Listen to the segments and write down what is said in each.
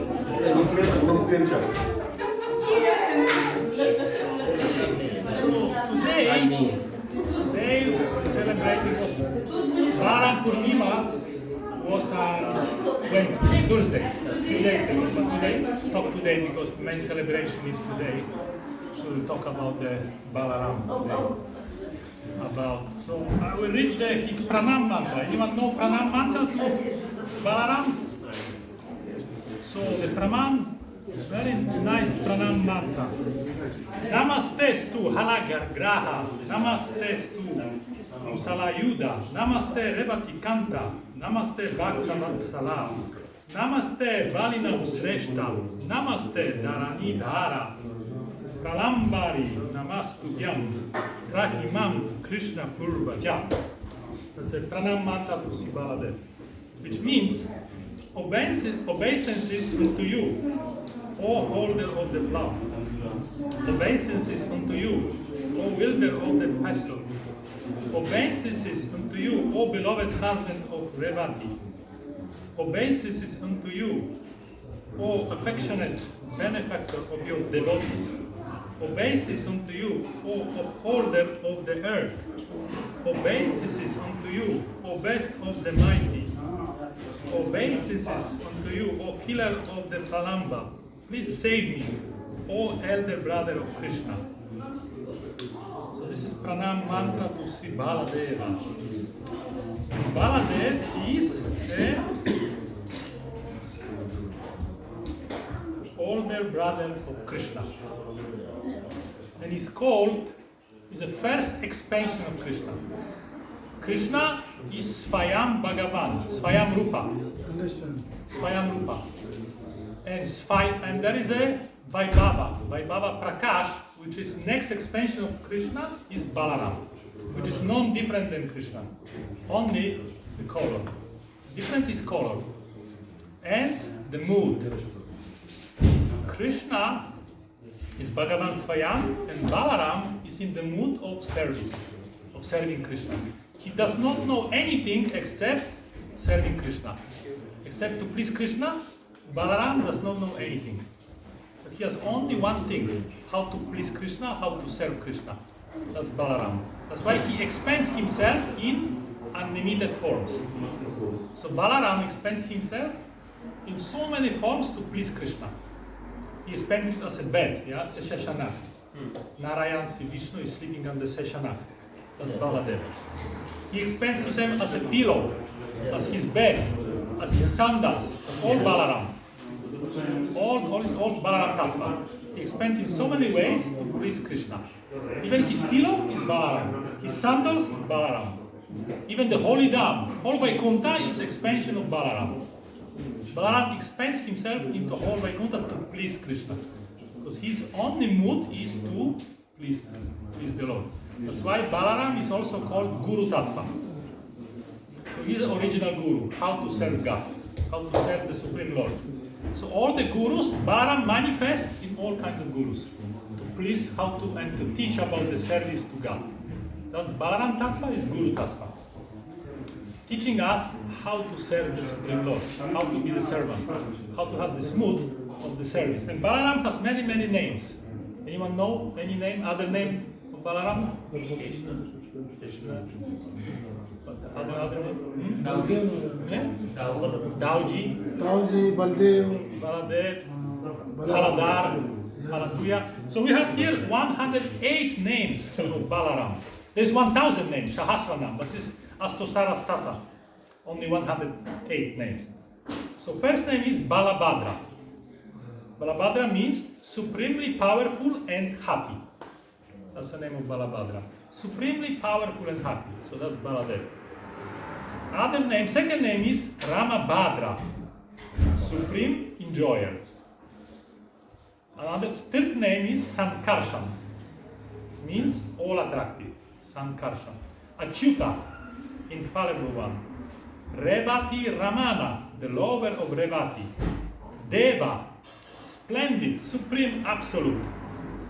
Today we celebrate because Balaram Purnima was Wednesday, Thursday, 2 days ago. But we talk today because main celebration is today. So we'll talk about the Balaram today. So I will read his pranam mantra. Anyone know pranam mantra to Balaram? So the pranam, very nice pranam mantra. Namaste-stu halagar graha, namaste-stu musalayuda, namaste revati kanta, namaste bhaktavat salam, namaste balinam sreshtam, namaste dharani dhara, pralambari namastutyam, rahimam krishna purvajam. That's a pranam mantra to Sri Baladev, which means obeisances unto you, O holder of the plough. Obeisances unto you, O wielder of the pestle. Obeisances unto you, O beloved husband of Revati. Obeisances unto you, O affectionate benefactor of your devotees. Obeisances unto you, O upholder of the earth. Obeisances unto you, O best of the mighty. Obeisances unto you, O healer of the Pralamba. Please save me, O elder brother of Krishna. So this is pranam mantra to Sri Baladeva. Baladev is the older brother of Krishna. And he's the first expansion of Krishna. Krishna is Svayam Bhagavan, Svayam Rupa. Understand. Svayam Rupa. And there is a Vaibhava Prakash, which is next expansion of Krishna, is Balaram, which is non-different than Krishna. Only the color. The difference is color. And the mood. Krishna is Bhagavan Svayam, and Balaram is in the mood of service, of serving Krishna. He does not know anything except serving Krishna. Except to please Krishna, Balaram does not know anything. But he has only one thing, how to please Krishna, how to serve Krishna. That's Balaram. That's why he expands himself in unlimited forms. So Balaram expands himself in so many forms to please Krishna. He expands as a bed, yeah, Seshashanah. Narayan, Sri Vishnu is sleeping on the Seshanah. That's Baladev. He expands himself as a pillow, as his bed, as his sandals. That's all Balaram. All is all Balaram Tattva. He expands in so many ways to please Krishna. Even his pillow is Balaram. His sandals is Balaram. Even the holy dam, whole Vaikuntha is expansion of Balaram. Balaram expands himself into whole Vaikuntha to please Krishna. Because his only mood is to please the Lord. That's why Balaram is also called Guru Tattva. So he's the original Guru, how to serve God, how to serve the Supreme Lord. So all the Gurus, Balaram manifests in all kinds of Gurus, to please how to and to teach about the service to God. That's Balaram Tattva is Guru Tattva. Teaching us how to serve the Supreme Lord, how to be the servant, how to have the smooth of the service. And Balaram has many, many names. Anyone know any name, other name of Balaram? Krishna. Other name? Dauji, Baladev, Haladar, Halatuya. So we have here 108 names of Balaram. There's 1,000 names, Sahasranam, but this is Astosara Stata. Only 108 names. So first name is Balabhadra. Balabhadra means supremely powerful and happy. That's the name of Balabhadra. Supremely powerful and happy. So that's Baladev. Other name, second name is Ramabhadra. Supreme enjoyer. Another third name is Sankarshan. Means all attractive. Sankarshan. Achyuta, infallible one. Revati Ramana, the lover of Revati. Deva, splendid, supreme, absolute.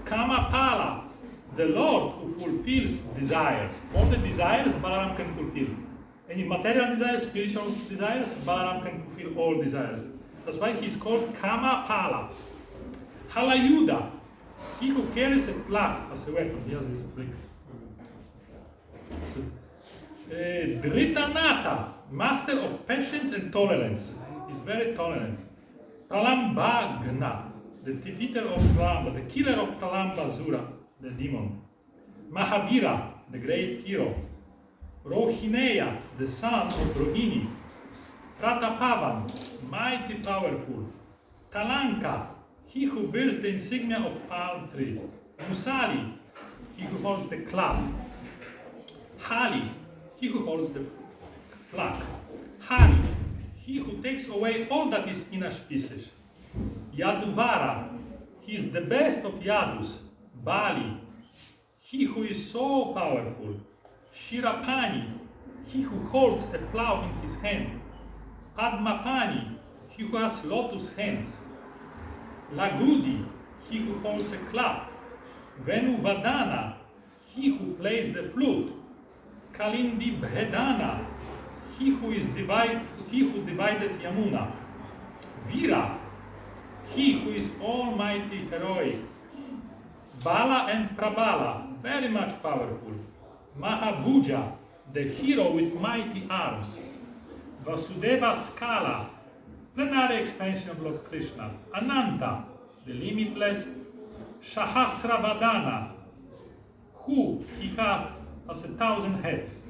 Kamapala, the Lord who fulfills desires. All the desires Balaram can fulfill. Any material desires, spiritual desires, Balaram can fulfill all desires. That's why he's called Kama Pala. Halayuda, he who carries a plug as a weapon. Yes, it's a plug. Dhritanata, master of patience and tolerance. He's very tolerant. Pralambagna, the defeater of Pralamba, the killer of Pralambasura, the demon. Mahavira, the great hero. Rohineya, the son of Rohini. Pratapavan, mighty powerful. Talanka, he who bears the insignia of palm tree. Musali, he who holds the club. Hali, he who holds the plug. Hari, he who takes away all that is inauspicious. Yaduvara, he is the best of Yadus. Bali, he who is so powerful. Shirapani, he who holds a plow in his hand. Padmapani, he who has lotus hands. Lagudi, he who holds a club. Venuvadana, he who plays the flute. Kalindi Bhedana, he who divided Yamuna. Vira, he who is almighty heroic. Bala and Prabala, very much powerful. Mahabhuja, the hero with mighty arms. Vasudeva Skala, plenary expansion of Lord Krishna. Ananta, the limitless. Sahasravadana, who he has 1,000 heads.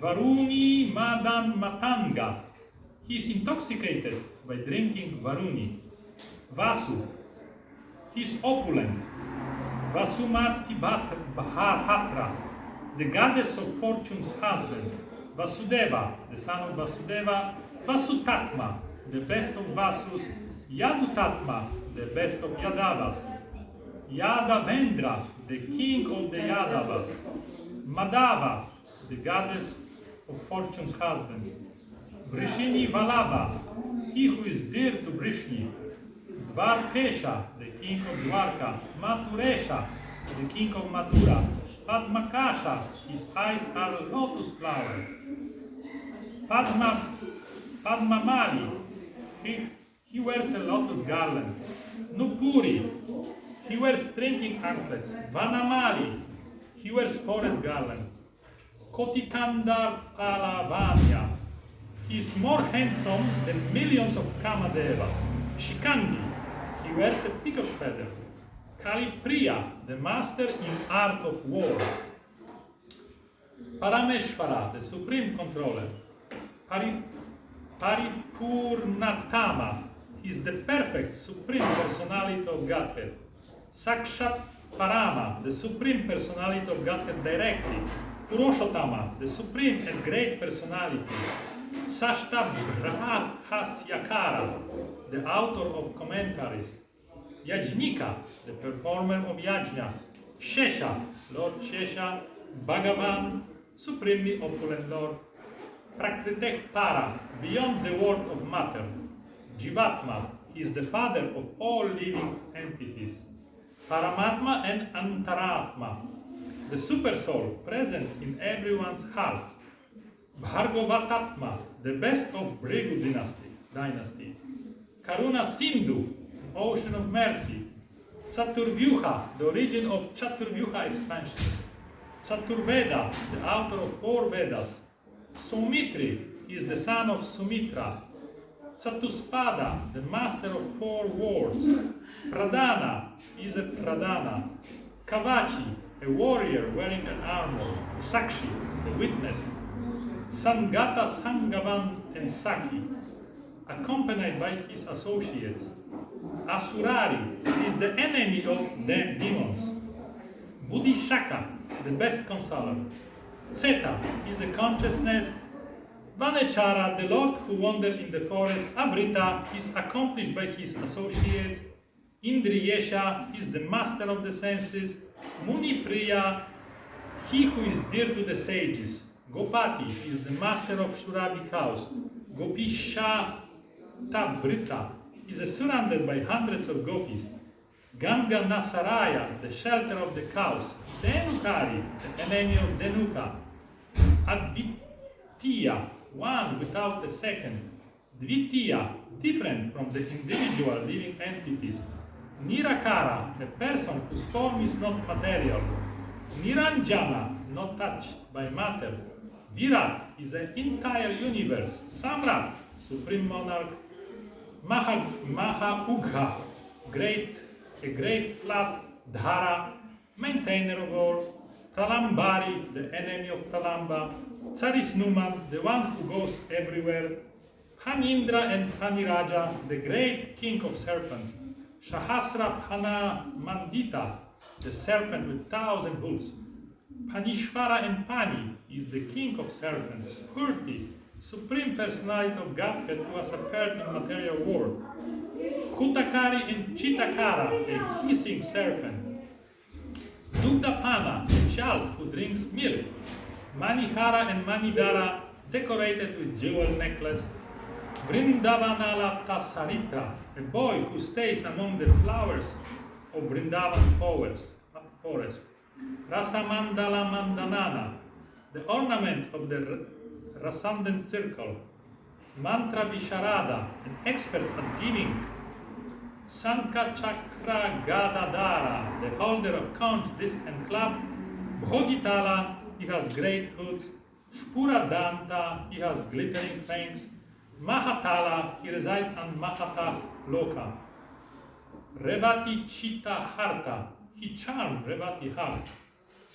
Varuni Madan Matanga, he is intoxicated by drinking Varuni. Vasu, he is opulent. Vasumati Bhatra, the goddess of fortune's husband. Vasudeva, the son of Vasudeva. Vasutatma, the best of Vasus. Yadutatma, the best of Yadavas. Yadavendra, the king of the Yadavas. Madava, the goddess of fortune's husband. Vrishini Valabha, he who is dear to Vrishni. Dvarkesha, the king of Dwarka. Maturesha, the king of Mathura. Padmakasha, his eyes are a lotus flower. Padmamali, he wears a lotus garland. Nupuri, he wears drinking anklets. Vanamali, he wears forest garland. Kotikandar Palavanya, he is more handsome than millions of Kamadevas. Shikandi, he wears a peacock feather. Kalipriya, the master in art of war. Parameshvara, the supreme controller. Paripurnatama, he is the perfect supreme personality of Godhead. Sakshat Parama, the supreme personality of Godhead directly. Purushottama, the supreme and great personality. Sashtabhrahasyakara, the author of commentaries. Yajnika, the performer of Yajna. Shesha, Lord Shesha. Bhagavan, supremely opulent Lord. Prakritek Para, beyond the world of matter. Jivatma, he is the father of all living entities. Paramatma and Antaratma, the super soul present in everyone's heart. Bhargavatatma, the best of Bhrigu dynasty. Karuna Sindhu, ocean of mercy. Chaturvyuha, the origin of Chaturvyuha expansion. Chaturveda, the author of 4 Vedas. Sumitri is the son of Sumitra. Chatuspada, the master of 4 wars. Pradana is a Pradana. Kavachi, a warrior wearing an armor. Sakshi, the witness. Sangata, Sangavan, and Saki, accompanied by his associates. Asurari is the enemy of the demons. Buddhishaka, the best consoler. Seta is a consciousness. Vanechara, the lord who wandered in the forest. Avrita is accomplished by his associates. Indriyesha is the master of the senses. Munipriya, he who is dear to the sages. Gopati is the master of Surabhi cows. Gopisha Tavrita is surrounded by hundreds of gopis. Ganga Nasaraya, the shelter of the cows. Dhenukari, the enemy of Dhenuka. Advitiya, one without the second. Dvitiya, different from the individual living entities. Nirakara, a person whose form is not material. Niranjana, not touched by matter. Virat is the entire universe. Samrat, supreme monarch. Mahaugha, a great flat. Dhara, maintainer of all. Pralambari, the enemy of Pralamba. Tsarisnuman, the one who goes everywhere. Panindra and Paniraja, the great king of serpents. Shahasra Pana Mandita, the serpent with 1,000 hoods. Panishvara and Pani is the king of serpents. Spurti, supreme personality of Godhead who has appeared in material world. Kutakari and Chitakara, a hissing serpent. Dugdapana, a child who drinks milk. Manihara and Manidara, decorated with jewel necklace. Vrindavanala Tasarita, a boy who stays among the flowers of Vrindavan forest. Rasamandala Mandanana, the ornament of the Rasandhan circle. Mantra Visharada, an expert at giving. Sankachakra Gadadara, the holder of conch, disc and club. Bhogitala, he has great hoods. Shpura Danta, he has glittering fangs. Mahatala, he resides on Mahata Loka. Revati Chitta Harta, he charmed Revati heart.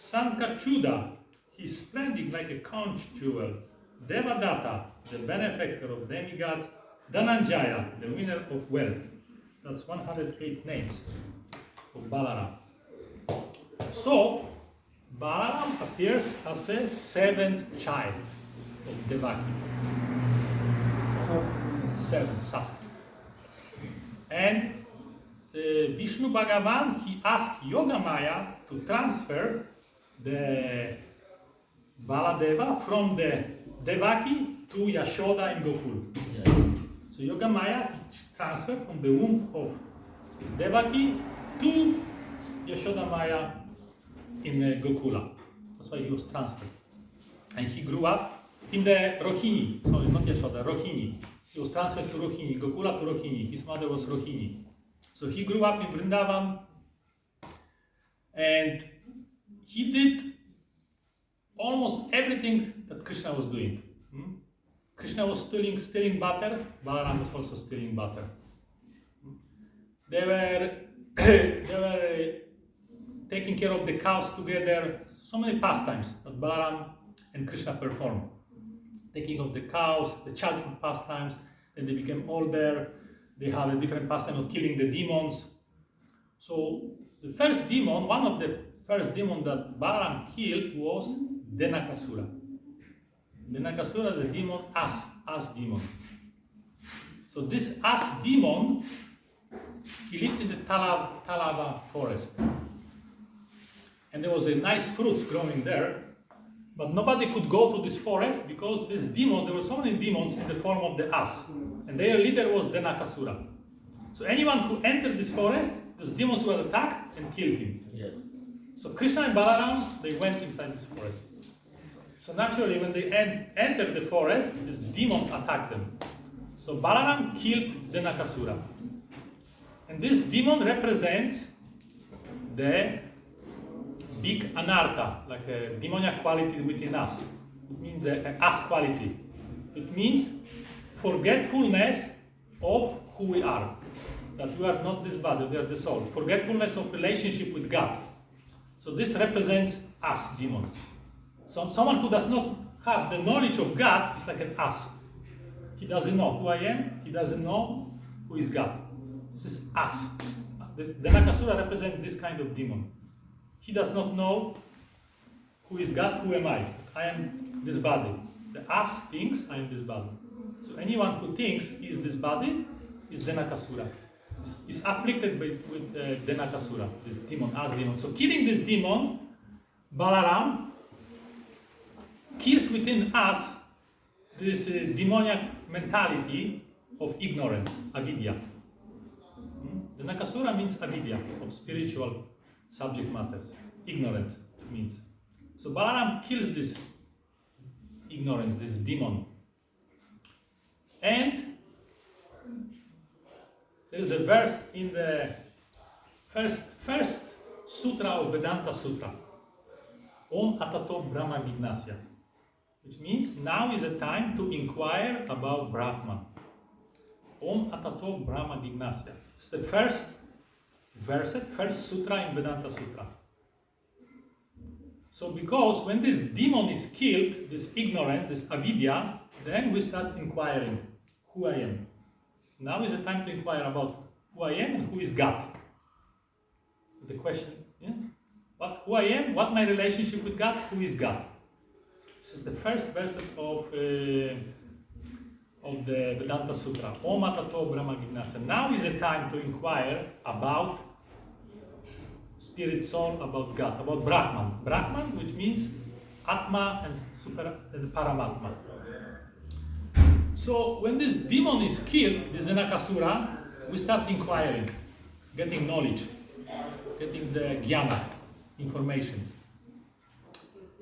Sankachuda, he is splendid like a conch jewel. Devadatta, the benefactor of demigods. Dhananjaya, the winner of wealth. That's 108 names of Balaram. So, Balaram appears as a seventh child of Devaki. Seven, son. And Vishnu Bhagavan, he asked Yogamaya to transfer the Baladeva from the Devaki to Yashoda in Gokul. Yes. So Yogamaya transferred from the womb of Devaki to Yashoda Maya in Gokula. That's why he was transferred. And he grew up in the Rohini, sorry, not Yashoda, Rohini. He was transferred to Rohini, Gokula to Rohini. His mother was Rohini. So he grew up in Vrindavan and he did almost everything that Krishna was doing. Krishna was stealing butter, Balaram was also stealing butter. They were taking care of the cows together, so many pastimes that Balaram and Krishna performed. Taking of the cows, the childhood pastimes, then they became older, they had a different pastime of killing the demons. So the first demon, one of the first demons that Balaram killed was Denakasura. Denakasura is the demon, ass demon. So this ass demon, he lived in the Talava forest. And there was a nice fruits growing there, but nobody could go to this forest because this demon, there were so many demons in the form of the ass. And their leader was Denakasura. So anyone who entered this forest, these demons would attack and kill him. Yes. So Krishna and Balaram, they went inside this forest. So naturally, when they entered the forest, these demons attacked them. So Balaram killed Denakasura. And this demon represents the big anartha, like a demoniac quality within us. It means the us quality. It means forgetfulness of who we are. That we are not this body, we are the soul. Forgetfulness of relationship with God. So this represents us, demon. So someone who does not have the knowledge of God is like an us. He doesn't know who I am, he doesn't know who is God. This is us. The Nakasura represents this kind of demon. He does not know who is God, who am I. I am this body. The us thinks I am this body. So anyone who thinks he is this body is Denakasura. Is afflicted with Denakasura, this demon, as demon. So killing this demon, Balaram kills within us this demoniac mentality of ignorance, avidya. Denakasura means avidya, of spiritual subject matters. Ignorance means. So Balaram kills this ignorance, this demon. And There is a verse in the first sutra of Vedanta Sutra. Om Atato Brahma Jignasya. Which means now is a time to inquire about Brahman. Om Atato Brahma Jignasya. It's the first verse, first sutra in Vedanta Sutra. So because when this demon is killed, this ignorance, this avidya, then we start inquiring who I am. Now is the time to inquire about who I am and who is God. The question, who I am, what my relationship with God, who is God. This is the first verse of the Vedanta Sutra. Om Atato Brahma Jignasya. Now is the time to inquire about spirit soul, about God, about Brahman. Brahman, which means Atma and Paramatma. So when this demon is killed, this Nakasura, we start inquiring, getting knowledge, getting the jnana, informations.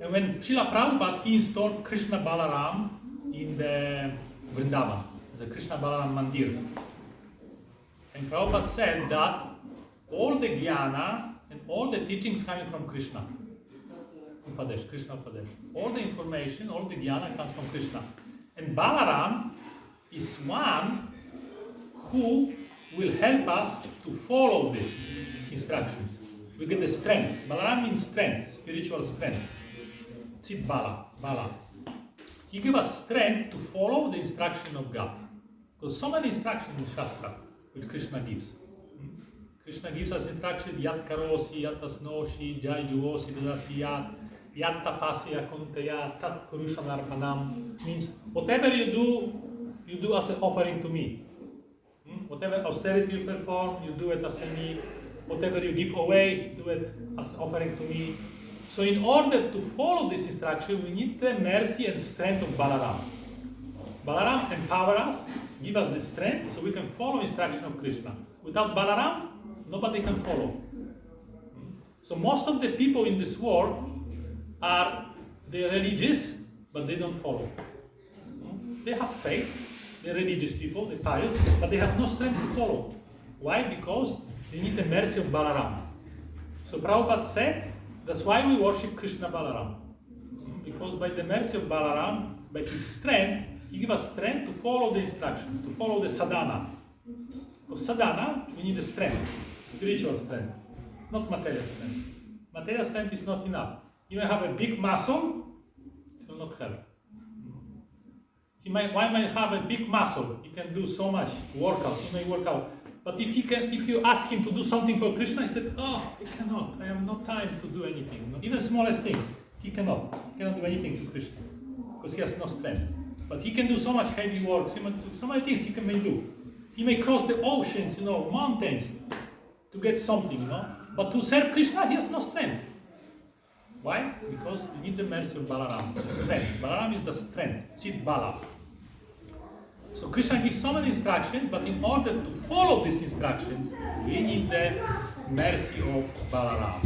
And when Srila Prabhupada, he installed Krishna Balaram in the Vrindavan, the Krishna Balaram Mandir. And Prabhupada said that all the jnana and all the teachings coming from Krishna, Upadesh, Krishna Upadesh. All the information, all the jnana comes from Krishna. And Balaram is one who will help us to follow these instructions. We get the strength. Balaram means strength, spiritual strength. Chit Bala, Bala. He gives us strength to follow the instruction of God. Because so many instructions in Shastra which Krishna gives. Krishna gives us instruction, Yat Karosi, Yat Asnoshi, Jai Juosi, Dadasi Yat, Yat Tapasya Kunteya, Tat Kurusha Narpanam. Means whatever you do as an offering to me. Whatever austerity you perform, you do it as a need. Whatever you give away, do it as an offering to me. So in order to follow this instruction, we need the mercy and strength of Balaram. Balaram empowers us, give us the strength so we can follow instruction of Krishna. Without Balaram, nobody can follow. So most of the people in this world they're religious, but they don't follow. They have faith, they're religious people, they're pious, but they have no strength to follow. Why? Because they need the mercy of Balaram. So Prabhupada said, that's why we worship Krishna Balaram. Because by the mercy of Balaram, by his strength, he gives us strength to follow the instructions, to follow the sadhana. For sadhana, we need the strength, spiritual strength, not material strength. Material strength is not enough. You may have a big muscle, it will not help. One might have a big muscle, he can do so much workout, he may work out. But if you ask him to do something for Krishna, he said, I cannot, I have no time to do anything. Even smallest thing, he cannot do anything to Krishna, because he has no strength. But he can do so much heavy work, so many things he may do. He may cross the oceans, mountains, to get something, But to serve Krishna, he has no strength. Why? Because we need the mercy of Balaram, the strength. Balaram is the strength, Chit Bala. So Krishna gives so many instructions, but in order to follow these instructions, we need the mercy of Balaram.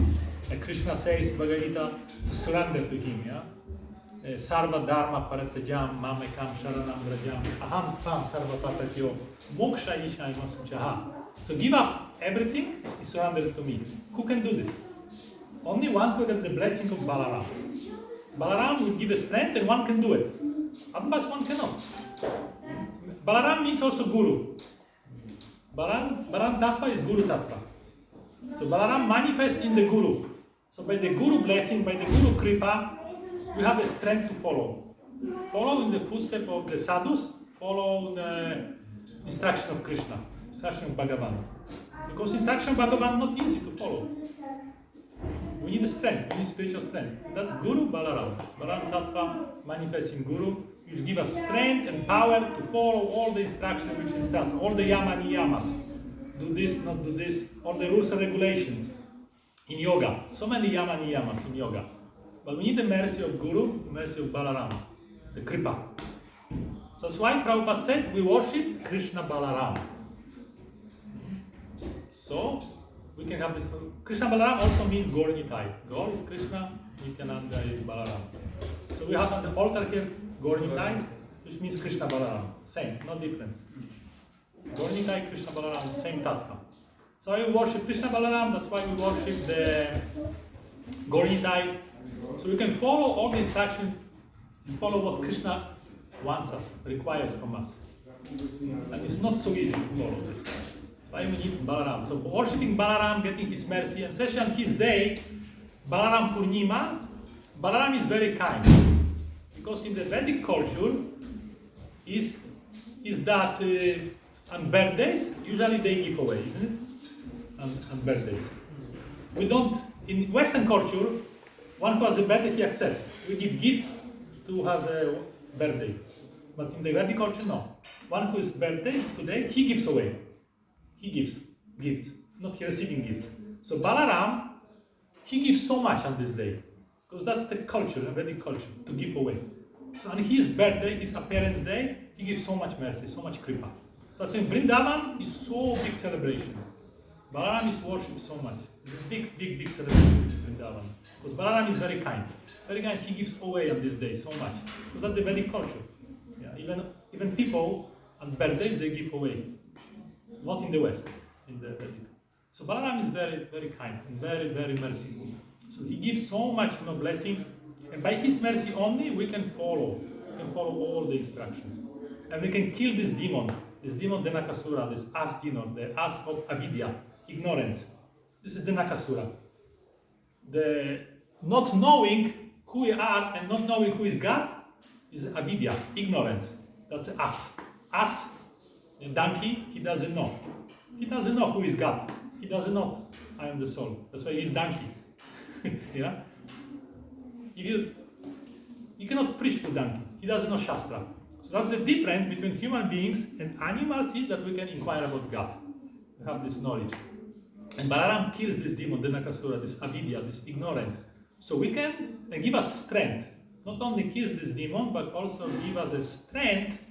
And Krishna says, Bhagavad Gita, to surrender to him, Sarva Dharma Paratajam, Mamekam Sharanam Vrajam, Aham Tvam Sarva Papatyo, Moksha Ishai Masuchaha. So give up everything, is surrendered to me. Who can do this? Only one who gets the blessing of Balaram. Balaram will give a strength and one can do it. Otherwise one cannot. Balaram means also Guru. Balaram Tattva is Guru Tattva. So Balaram manifests in the Guru. So by the Guru blessing, by the Guru Kripa, we have the strength to follow. Follow in the footsteps of the sadhus, follow the instruction of Krishna, instruction of Bhagavan. Because instruction of Bhagavan is not easy to follow. We need strength, we need spiritual strength. That's Guru Balaram. Balaram Tattva manifests in Guru, which give us strength and power to follow all the instructions which instructs, all the yama niyamas. Do this, not do this, all the rules and regulations. In yoga, so many yama niyamas in yoga. But we need the mercy of Guru, the mercy of Balaram, the Kripa. So that's why Prabhupada said we worship Krishna Balaram. So we can have this. Krishna Balaram also means Gaur Nitai. Gaur is Krishna, Nityananda is Balaram. So we have on the altar here Gaur Nitai, which means Krishna Balaram. Same, no difference. Gaur Nitai, Krishna Balaram, same tattva. So we worship Krishna Balaram, that's why we worship the Gaur Nitai. So we can follow all the instructions and follow what Krishna wants us, requires from us. And it's not so easy to follow this. That's why we need Balaram. So worshipping Balaram, getting his mercy, and especially on his day, Balaram Purnima, Balaram is very kind. Because in the Vedic culture, is that on birthdays, usually they give away, isn't it? On birthdays. We don't, in Western culture, one who has a birthday, he accepts. We give gifts to who has a birthday. But in the Vedic culture, no. One who is birthday today, he gives away. He gives gifts, not he receiving gifts. So Balaram, he gives so much on this day. Because that's the culture, the Vedic culture, to give away. So on his birthday, his appearance day, he gives so much mercy, so much kripa. So that's in Vrindavan is so big celebration. Balaram is worshipped so much. It's a big celebration in Vrindavan. Because Balaram is very kind. Very kind, he gives away on this day so much. Because that's the Vedic culture. Yeah, even people on birthdays they give away. Not in the West, in the Vedic. So Balaram is very kind and very merciful. So he gives so much blessings, and by his mercy only we can follow. We can follow all the instructions. And we can kill this demon the Nakasura, this ass demon, the ass of avidya, ignorance. This is the Nakasura. The not knowing who we are and not knowing who is God is avidya, ignorance. That's the ass. Ass, a donkey, he doesn't know. He doesn't know who is God. He doesn't know I am the soul. That's why he's donkey. Yeah? If you cannot preach to donkey. He doesn't know Shastra. So that's the difference between human beings and animals is that we can inquire about God. We have this knowledge. And Balaram kills this demon, the Nakasura, this avidya, this ignorance. So we can give us strength. Not only kills this demon, but also give us a strength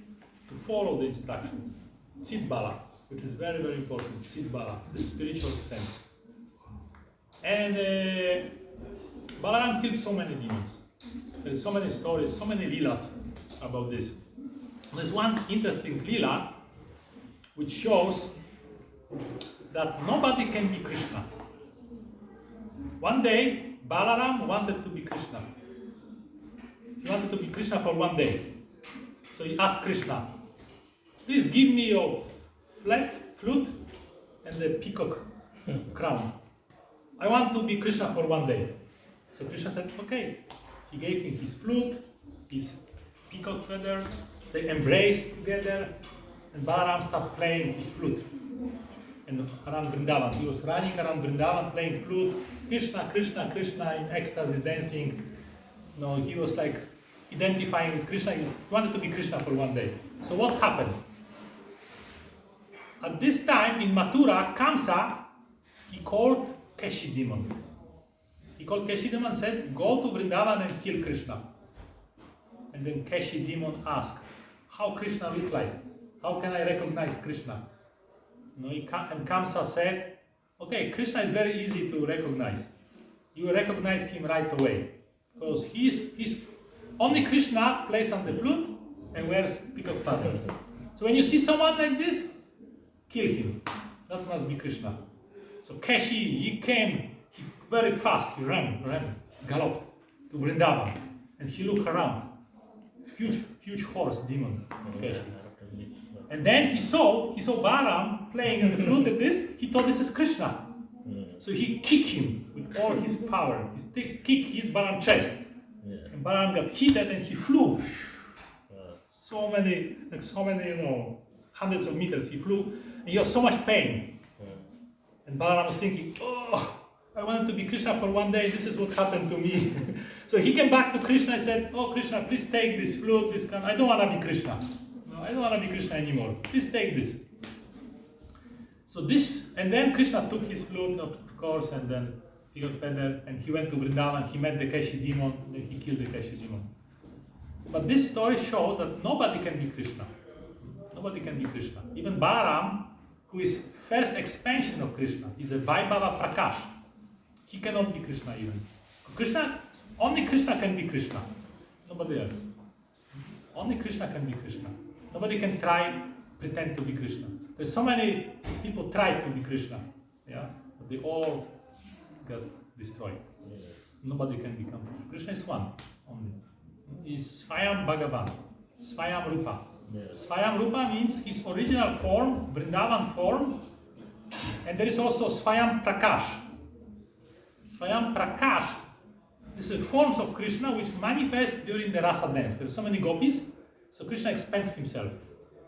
to follow the instructions. Chitbala, which is very important. Chitbala, the spiritual strength. And Balaram killed so many demons. There's so many stories, so many leelas about this. There's one interesting leela which shows that nobody can be Krishna. One day, Balaram wanted to be Krishna. He wanted to be Krishna for one day. So he asked Krishna, please give me your flute and the peacock crown. I want to be Krishna for one day. So Krishna said, okay. He gave him his flute, his peacock feather, they embraced together, and Balaram started playing his flute. And around Vrindavan, he was running around Vrindavan playing flute, Krishna, Krishna, Krishna in ecstasy, dancing. He was like identifying with Krishna. He wanted to be Krishna for one day. So what happened? At this time in Mathura, Kamsa, he called Keshi demon. He called Keshi demon and said, go to Vrindavan and kill Krishna. And then Keshi demon asked, how Krishna look like? How can I recognize Krishna? And Kamsa said, okay, Krishna is very easy to recognize. You recognize him right away. Because he's only Krishna plays on the flute and wears peacock feather. So when you see someone like this, kill him. That must be Krishna. So Keshi, he came, very fast, he ran, galloped to Vrindavan. And he looked around. Huge horse, demon, Keshi. And then he saw Balaram playing on the flute like this. He thought this is Krishna. So he kicked him with all his power. He kicked his Balaram's chest. And Balaram got hit and he flew. So many, hundreds of meters he flew. And he had so much pain. And Balaram was thinking, oh, I wanted to be Krishna for one day. This is what happened to me. So he came back to Krishna and said, oh, Krishna, please take this flute, this crown. I don't want to be Krishna. No, I don't want to be Krishna anymore. Please take this. So and then Krishna took his flute, of course, and then he got feather, and he went to Vrindavan, he met the Keshi demon, and then he killed the Keshi demon. But this story shows that nobody can be Krishna. Nobody can be Krishna. Even Balaram, who is first expansion of Krishna, is a Vaibhava Prakash. He cannot be Krishna even. Only Krishna can be Krishna. Nobody else. Only Krishna can be Krishna. Nobody can pretend to be Krishna. There's so many people tried to be Krishna, yeah, but they all got destroyed. Nobody can become Krishna. Krishna is one only. Is Swayam Bhagavan, Swayam Rupa. Swayam Rupa means his original form, Vrindavan form, and there is also Swayam Prakash. Swayam Prakash is the forms of Krishna which manifest during the rasa dance. There are so many gopis, so Krishna expands himself.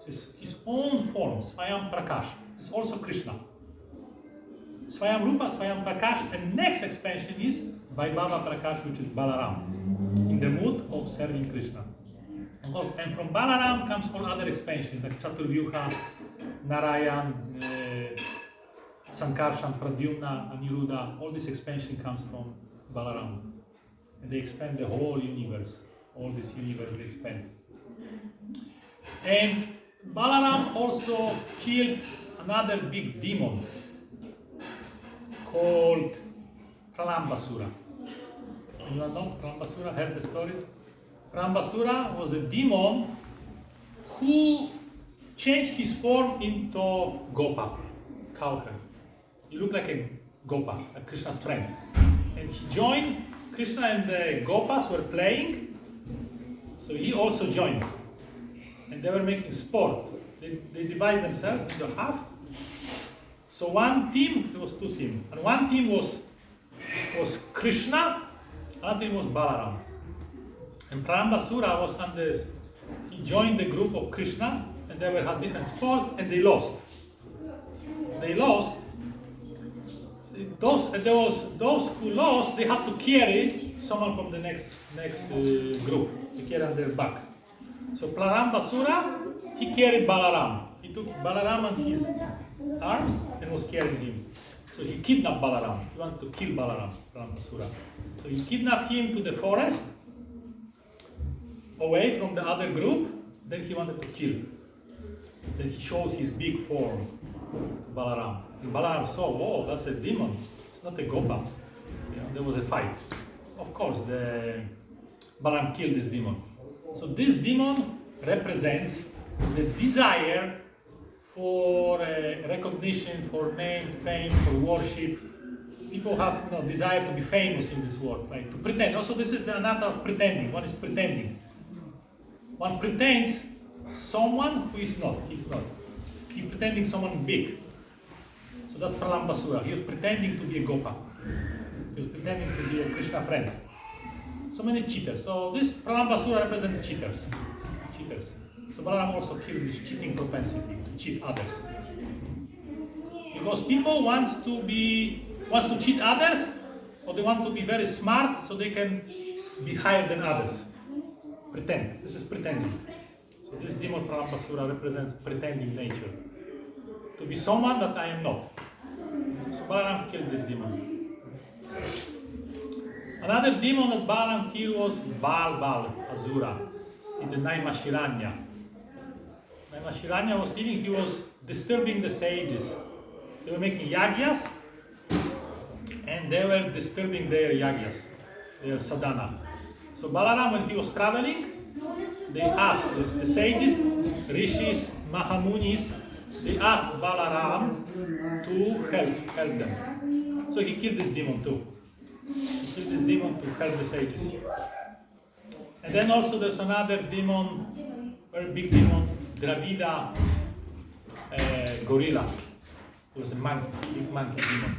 This is his own form, Swayam Prakash. This is also Krishna. Swayam Rupa, Swayam Prakash, and next expansion is Vaibhava Prakash, which is Balaram, in the mood of serving Krishna. And from Balaram comes all other expansions like Chaturvyuha, Narayan, Sankarshan, Pradyumna, Aniruddha. All this expansion comes from Balaram. And they expand the whole universe. All this universe they expand. And Balaram also killed another big demon called Pralambasura. Anyone know Pralambasura? Heard the story? Pralambasura was a demon who changed his form into Gopa, cowherd. He looked like a Gopa, like Krishna's friend. And he joined, Krishna and the Gopas were playing, so he also joined. And they were making sport. They divided themselves into half. So one team, there was two teams, and one team was Krishna, another team was Balaram. And Pralambasura was he joined the group of Krishna, and they had different sports, and they lost. They lost. Those who lost, they had to carry someone from the next group. They carry on their back. So Pralambasura, he carried Balaram. He took Balaram on his arms and was carrying him. So he kidnapped Balaram. He wanted to kill Pralambasura. So he kidnapped him to the forest, away from the other group. Then he wanted to kill. Then he showed his big form to Balaram. And Balaram saw, whoa, that's a demon. It's not a Gopa. There was a fight. Of course, Balaram killed this demon. So this demon represents the desire for recognition, for name, fame, for worship. People have desire to be famous in this world, right? To pretend. Also, this is another of pretending. One is pretending. One pretends someone who is not. He's not. He's pretending someone big. So that's Pralambasura. He was pretending to be a Gopa. He was pretending to be a Krishna friend. So many cheaters. So this Pralambasura represents cheaters. So Balaram also kills this cheating propensity to cheat others. Because people want to cheat others, or they want to be very smart so they can be higher than others. Pretend. This is pretending. So this demon Pralambasura represents pretending nature. To be someone that I am not. So Balaram killed this demon. Another demon that Balaram killed was Bal, Asura, in the Naimashiranya. Naimashiranya was living, he was disturbing the sages. They were making yagyas, and they were disturbing their yagyas, their sadhana. So Balaram, when he was traveling, they asked the sages, rishis, mahamunis, they asked Balaram to help them. So he killed this demon too. He killed this demon to help the sages. And then also there's another demon, very big demon, Dravida gorilla. It was a monkey, big monkey demon.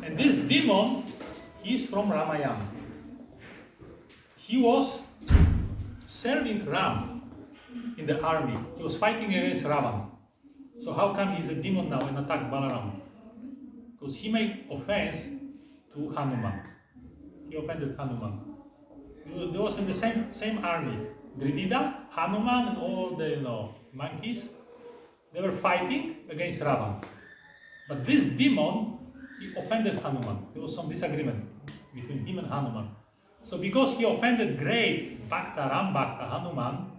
And this demon, he's from Ramayana. He was serving Ram in the army. He was fighting against Ravan. So how come he's a demon now and attacked Balaram? Because he made offense to Hanuman. He offended Hanuman. They was in the same army. Dravida, Hanuman, and all the monkeys. They were fighting against Ravan. But this demon, he offended Hanuman. There was some disagreement between him and Hanuman. So because he offended great Bhakta, Ram Bhakta, Hanuman,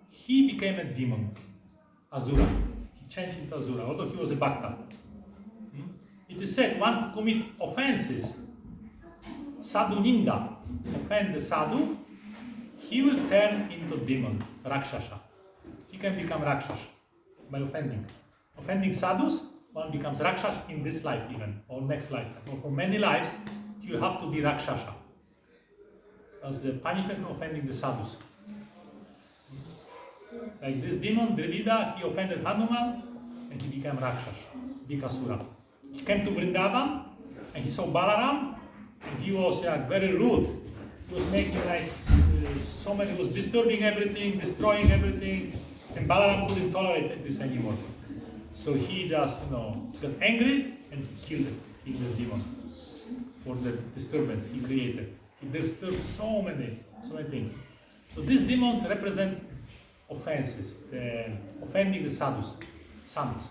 he became a demon, Asura. He changed into Asura, although he was a Bhakta. It is said, one who commits offenses, sadhu ninda, offend the sadhu, he will turn into demon, Rakshasa. He can become Rakshasa by offending. offending sadhus, one becomes Rakshas in this life even, or next lifetime. Or for many lives, you have to be Rakshasa. That's the punishment for offending the sadhus. Like this demon, Dravida, he offended Hanuman, and he became Rakshas, Vikasura. He came to Vrindavan, and he saw Balaram, and he was very rude. He was making so many, he was disturbing everything, destroying everything, and Balaram couldn't tolerate this anymore. So he just, got angry and he killed this demon for the disturbance he created. He disturbed so many things. So these demons represent offenses, offending the sadhus, sants,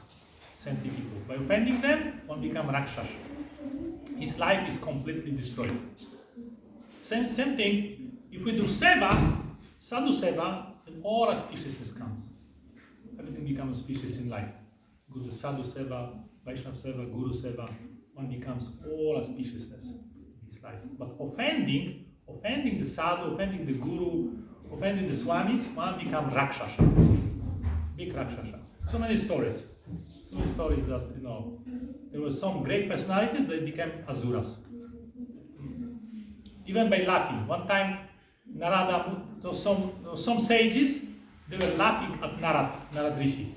saintly people. By offending them, one becomes Rakshas. His life is completely destroyed. Same thing, if we do seva, sadhu seva, then all auspiciousness comes. Everything becomes auspicious in life. Go to sadhu seva, Vaishnava seva, guru seva, one becomes all auspiciousness in his life. But offending the sadhu, offending the guru, offending the swamis, one becomes Rakshasa, big Rakshasa. So many stories that, there were some great personalities that became Asuras. Even by laughing. One time, Narada, so some sages, they were laughing at Narad Rishi.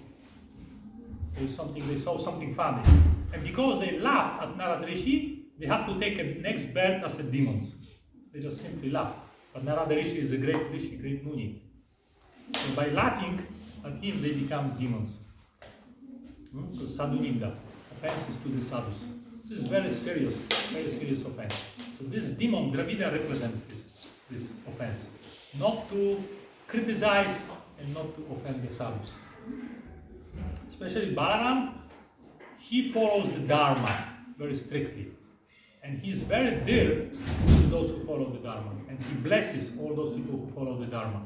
They saw something funny. And because they laughed at Narad Rishi, they had to take a next birth as a demons. They just simply laughed. But Narada Rishi is a great Rishi, great Muni. So by laughing at him, they become demons. Because sadhu ninda, offenses to the sadhus. So it's very serious offense. So this demon, Dravida, represents this offense. Not to criticize and not to offend the sadhus. Especially Balaram, he follows the Dharma very strictly. And he's very dear to those who follow the Dharma. And he blesses all those people who follow the Dharma.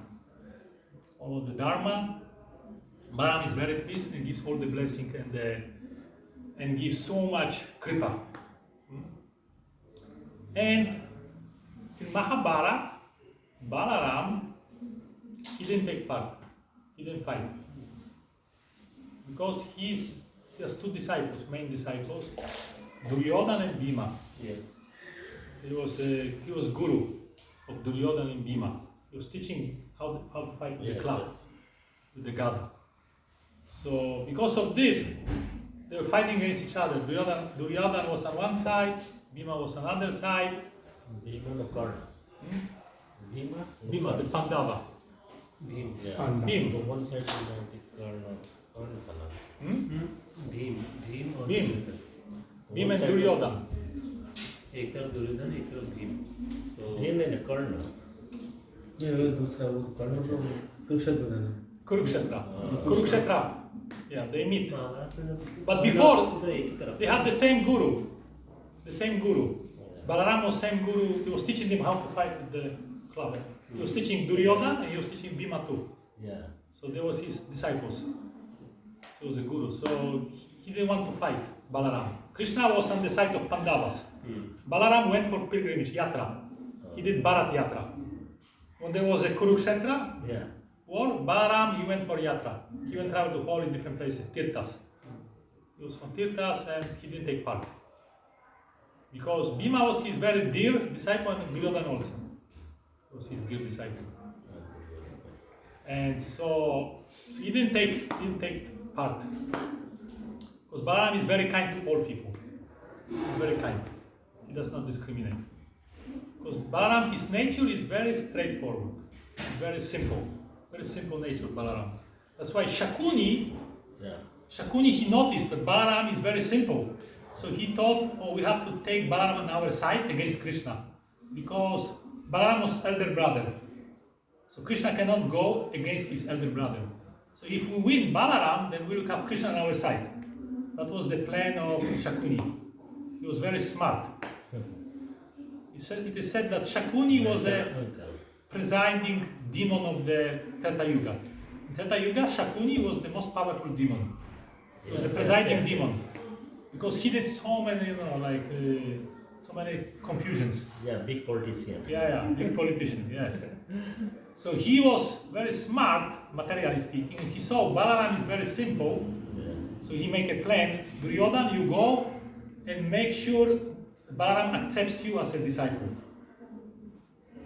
Follow the Dharma. Balaram is very pleased and gives all the blessing and gives so much kripa. And in Mahabharata, Balaram, he didn't take part. He didn't fight. Because he has two disciples, main disciples, Duryodhana and Bhima. Yeah. He was guru of Duryodhana and Bhima. He was teaching how to fight with the club, with the god. So because of this, they were fighting against each other. Duryodhana was on one side, Bhima was on the other side. Bhima the Karna. Bhima, the Pandava. Bhim, yeah. Bhim. So one side is the Karna. Bhim. Bhim and Duryodhana. एक तरफ दुर्योधन एक तरफ Bhim so Bhim and Karna ये दूसरा वो कर्ण तो Kurukshetra. Yeah, they meet. But before, they had the same guru. Balaram was same guru. He was teaching him how to fight with the club. He was teaching Duryodhana and he was teaching Bhima too. Yeah. So they was his disciples. So he was a guru. So he didn't want to fight Balaram. Krishna was on the side of Pandavas. Balaram went for pilgrimage, yatra. He did Bharat yatra. When there was a Kurukshetra war, Balaram, he went for yatra. He went travel to all in different places, tirthas. He was from tirthas and he didn't take part. Because Bhima was his very dear disciple and Duryodhana also was his dear disciple. And so he didn't take part. Because Balaram is very kind to all people. He's very kind. He does not discriminate. Because Balaram, his nature is very straightforward. Very simple. Very simple nature, Balaram. That's why Shakuni, he noticed that Balaram is very simple. So he thought, we have to take Balaram on our side against Krishna. Because Balaram was elder brother. So Krishna cannot go against his elder brother. So if we win Balaram, then we will have Krishna on our side. That was the plan of Shakuni. He was very smart. It is said that Shakuni was a presiding demon of the Treta Yuga. In Treta Yuga, Shakuni was the most powerful demon. He was a presiding demon. Because he did so many, so many confusions. Yeah, big politician. Big politician, yes. So he was very smart, materially speaking, and he saw Balaram is very simple. So he make a plan. Duryodhan, you go and make sure Balaram accepts you as a disciple.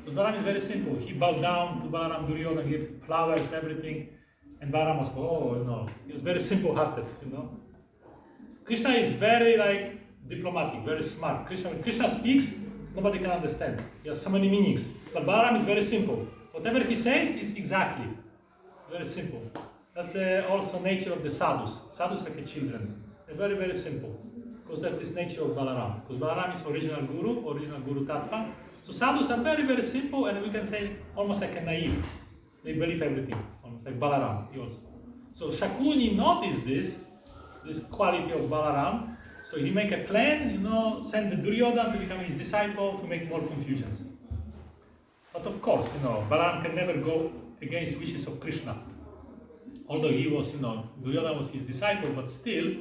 So Balaram is very simple. He bowed down to Balaram, Duryodhan, give flowers, everything. And Balaram was, he was very simple-hearted, Krishna is very diplomatic, very smart. When Krishna speaks, nobody can understand. He has so many meanings. But Balaram is very simple. Whatever he says is exactly. Very simple. That's also nature of the sadhus. Sadhus like children. They're very, very simple. Because that is nature of Balaram. Because Balaram is original Guru Tattva. So sadhus are very, very simple, and we can say almost like a naive. They believe everything, almost like Balaram. He also. So Shakuni noticed this quality of Balaram. So he make a plan, send the Duryodhan to become his disciple to make more confusions. But of course, Balaram can never go against wishes of Krishna. Although he was, Duryodhan was his disciple, but still,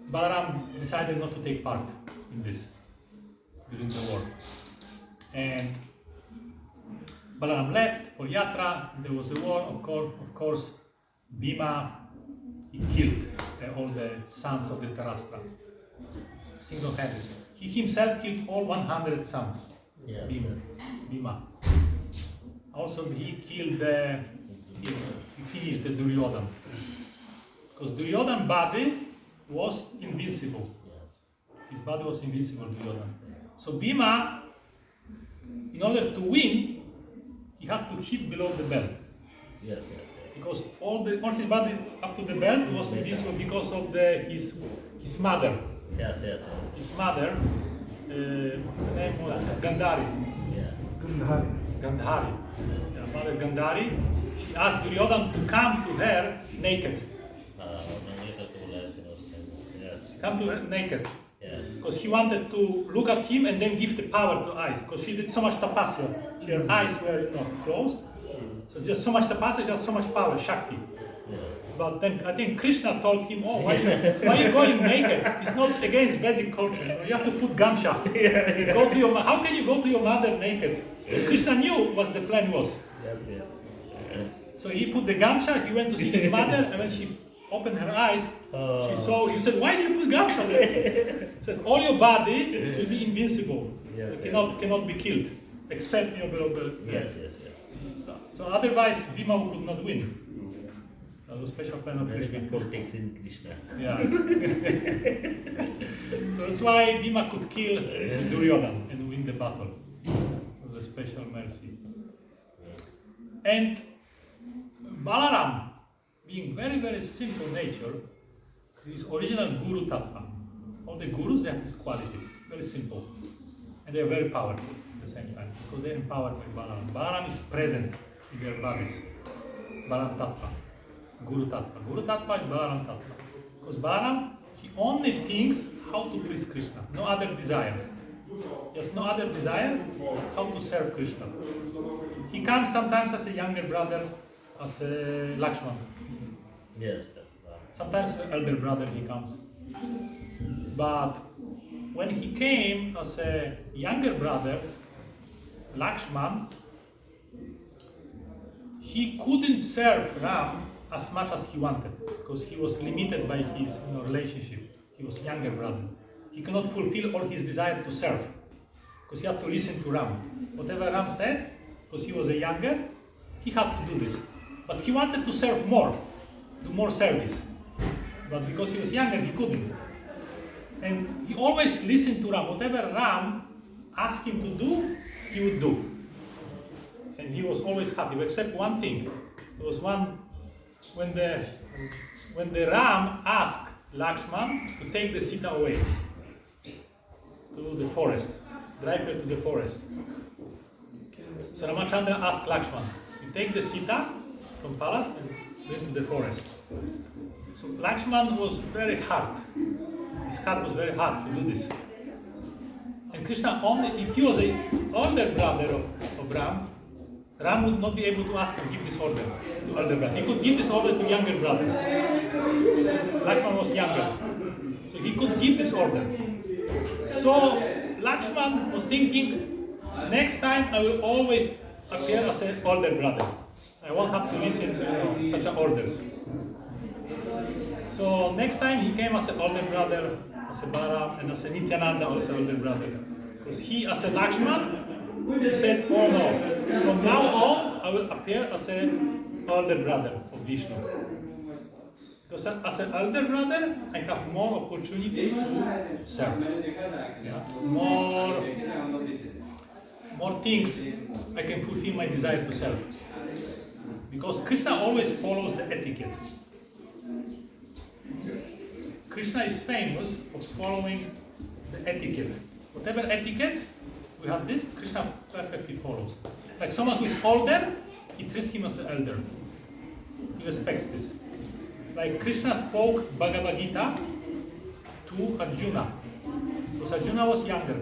Balaram decided not to take part in this during the war. And Balaram left for Yatra. There was a war, of course. Bhima, he killed all the sons of the Dhritarashtra. Single-handed. He himself killed all 100 sons. Yes. Bhima. Also, he killed he finished the Duryodhan. Because Duryodhan's body was invincible. Yes. His body was invincible, Duryodhan. So Bhima, in order to win, he had to hit below the belt. Yes. Because all his body up to the belt was invincible because of his mother. Yes. His mother, the name was Gandhari. Yeah. Gandhari. Yeah, Mother Gandhari. She asked Duryodhan to come to her naked. Yes. Come to her naked. Yes. Because he wanted to look at him and then give the power to eyes. Because she did so much tapasya. Her eyes were closed. So just so much tapasya, just so much power, Shakti. Yes. But then I think Krishna told him, why are you going naked? It's not against Vedic culture. You have to put gamsha. Go to how can you go to your mother naked? Because Krishna knew what the plan was. Yes. So he put the gamsha, he went to see his mother, and when she opened her eyes, she saw, he said, why did you put gamsha there? He said, all your body will be invincible. Yes, You cannot be killed, except Yes. So otherwise, Bhima could not win. That was special plan of Very Krishna. good politics in Krishna. Yeah. So that's why Bhima could kill Duryodhan and win the battle. It was a special mercy. And Balaram, being very, very simple nature, his original Guru Tattva. All the Gurus, they have these qualities, very simple. And they are very powerful at the same time, because they are empowered by Balaram. Balaram is present in their bodies. Balaram Tattva. Guru Tattva. Guru Tattva is Balaram Tattva. Because Balaram, he only thinks how to please Krishna, no other desire. He has no other desire how to serve Krishna. He comes sometimes as a younger brother, as a Lakshman. Yes. Sometimes as an elder brother he comes. But when he came as a younger brother, Lakshman, he couldn't serve Ram as much as he wanted because he was limited by his relationship. He was younger brother. He cannot fulfill all his desire to serve because he had to listen to Ram. Whatever Ram said, because he was a younger, he had to do this. But he wanted to serve more, do more service. But because he was younger, he couldn't. And he always listened to Ram. Whatever Ram asked him to do, he would do. And he was always happy, except one thing. There was one, when the Ram asked Lakshman to take the Sita away to the forest, drive her to the forest. So Ramachandra asked Lakshman, you take the Sita from palace and bring to the forest. So Lakshman was very hard. His heart was very hard to do this. And Krishna only, if he was an older brother of Ram, Ram would not be able to ask him, give this order to elder brother. He could give this order to younger brother. Because Lakshman was younger. So he could give this order. So Lakshman was thinking, next time I will always appear as an older brother. So I won't have to listen to such orders. So next time he came as an older brother, as a Balaram, and as a Nityananda, also older brother. Because he, as a Lakshman, he said, oh no, from now on I will appear as an older brother of Vishnu. Because as an elder brother, I have more opportunities to serve. Yeah? More things I can fulfill my desire to serve. Because Krishna always follows the etiquette. Krishna is famous for following the etiquette. Whatever etiquette, we have this, Krishna perfectly follows. Like someone who is older, he treats him as an elder. He respects this. Like Krishna spoke Bhagavad Gita to Arjuna, because Arjuna was younger.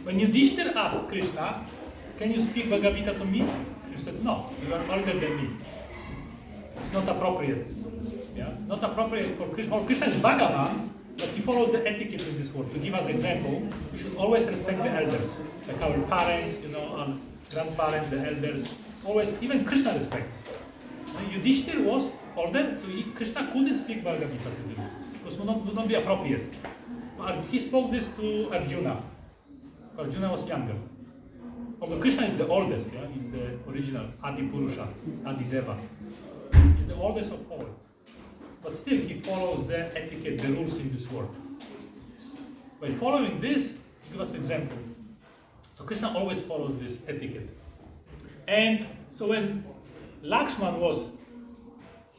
When Yudhishthira asked Krishna, can you speak Bhagavad Gita to me? He said, no, you are older than me. It's not appropriate. Yeah? Not appropriate for Krishna. Or Krishna is Bhagavan, but he follows the etiquette in this world. To give us example, we should always respect the elders. Like our parents, our grandparents, the elders. Always, even Krishna respects. Yudhishthira was older, so Krishna couldn't speak Bhagavad Gita to him. Because it would not be appropriate. He spoke this to Arjuna. Arjuna was younger. Although Krishna is the oldest, yeah? He's the original Adi Purusha, Adi Deva. He's the oldest of all. But still, he follows the etiquette, the rules in this world. By following this, he gives us an example. So Krishna always follows this etiquette. And so when Lakshman was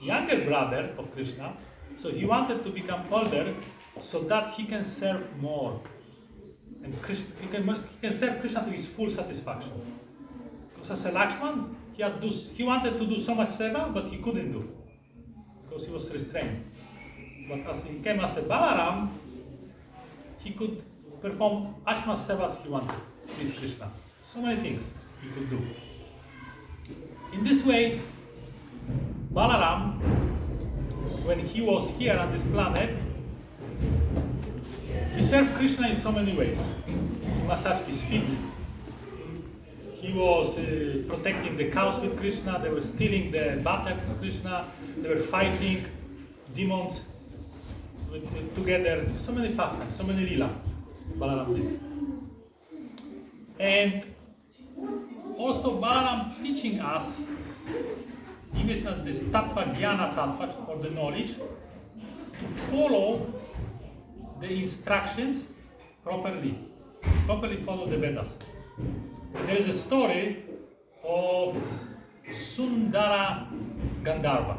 younger brother of Krishna, so he wanted to become older so that he can serve more. And Krishna, he can serve Krishna to his full satisfaction. Because as a Lakshman, he wanted to do so much seva, but he couldn't do. Because he was restrained. But as he came as a Balaram, he could perform as much seva as he wanted with Krishna. So many things he could do. In this way, Balaram, when he was here on this planet, he served Krishna in so many ways. He massaged his feet. He was protecting the cows with Krishna. They were stealing the butter from Krishna. They were fighting demons together. So many pastimes, so many lila Balaram did. And also Balaram teaching us, gives us this tattva, jnana tattva, or the knowledge, to follow the instructions properly follow the Vedas. There is a story of Sundara Gandharva.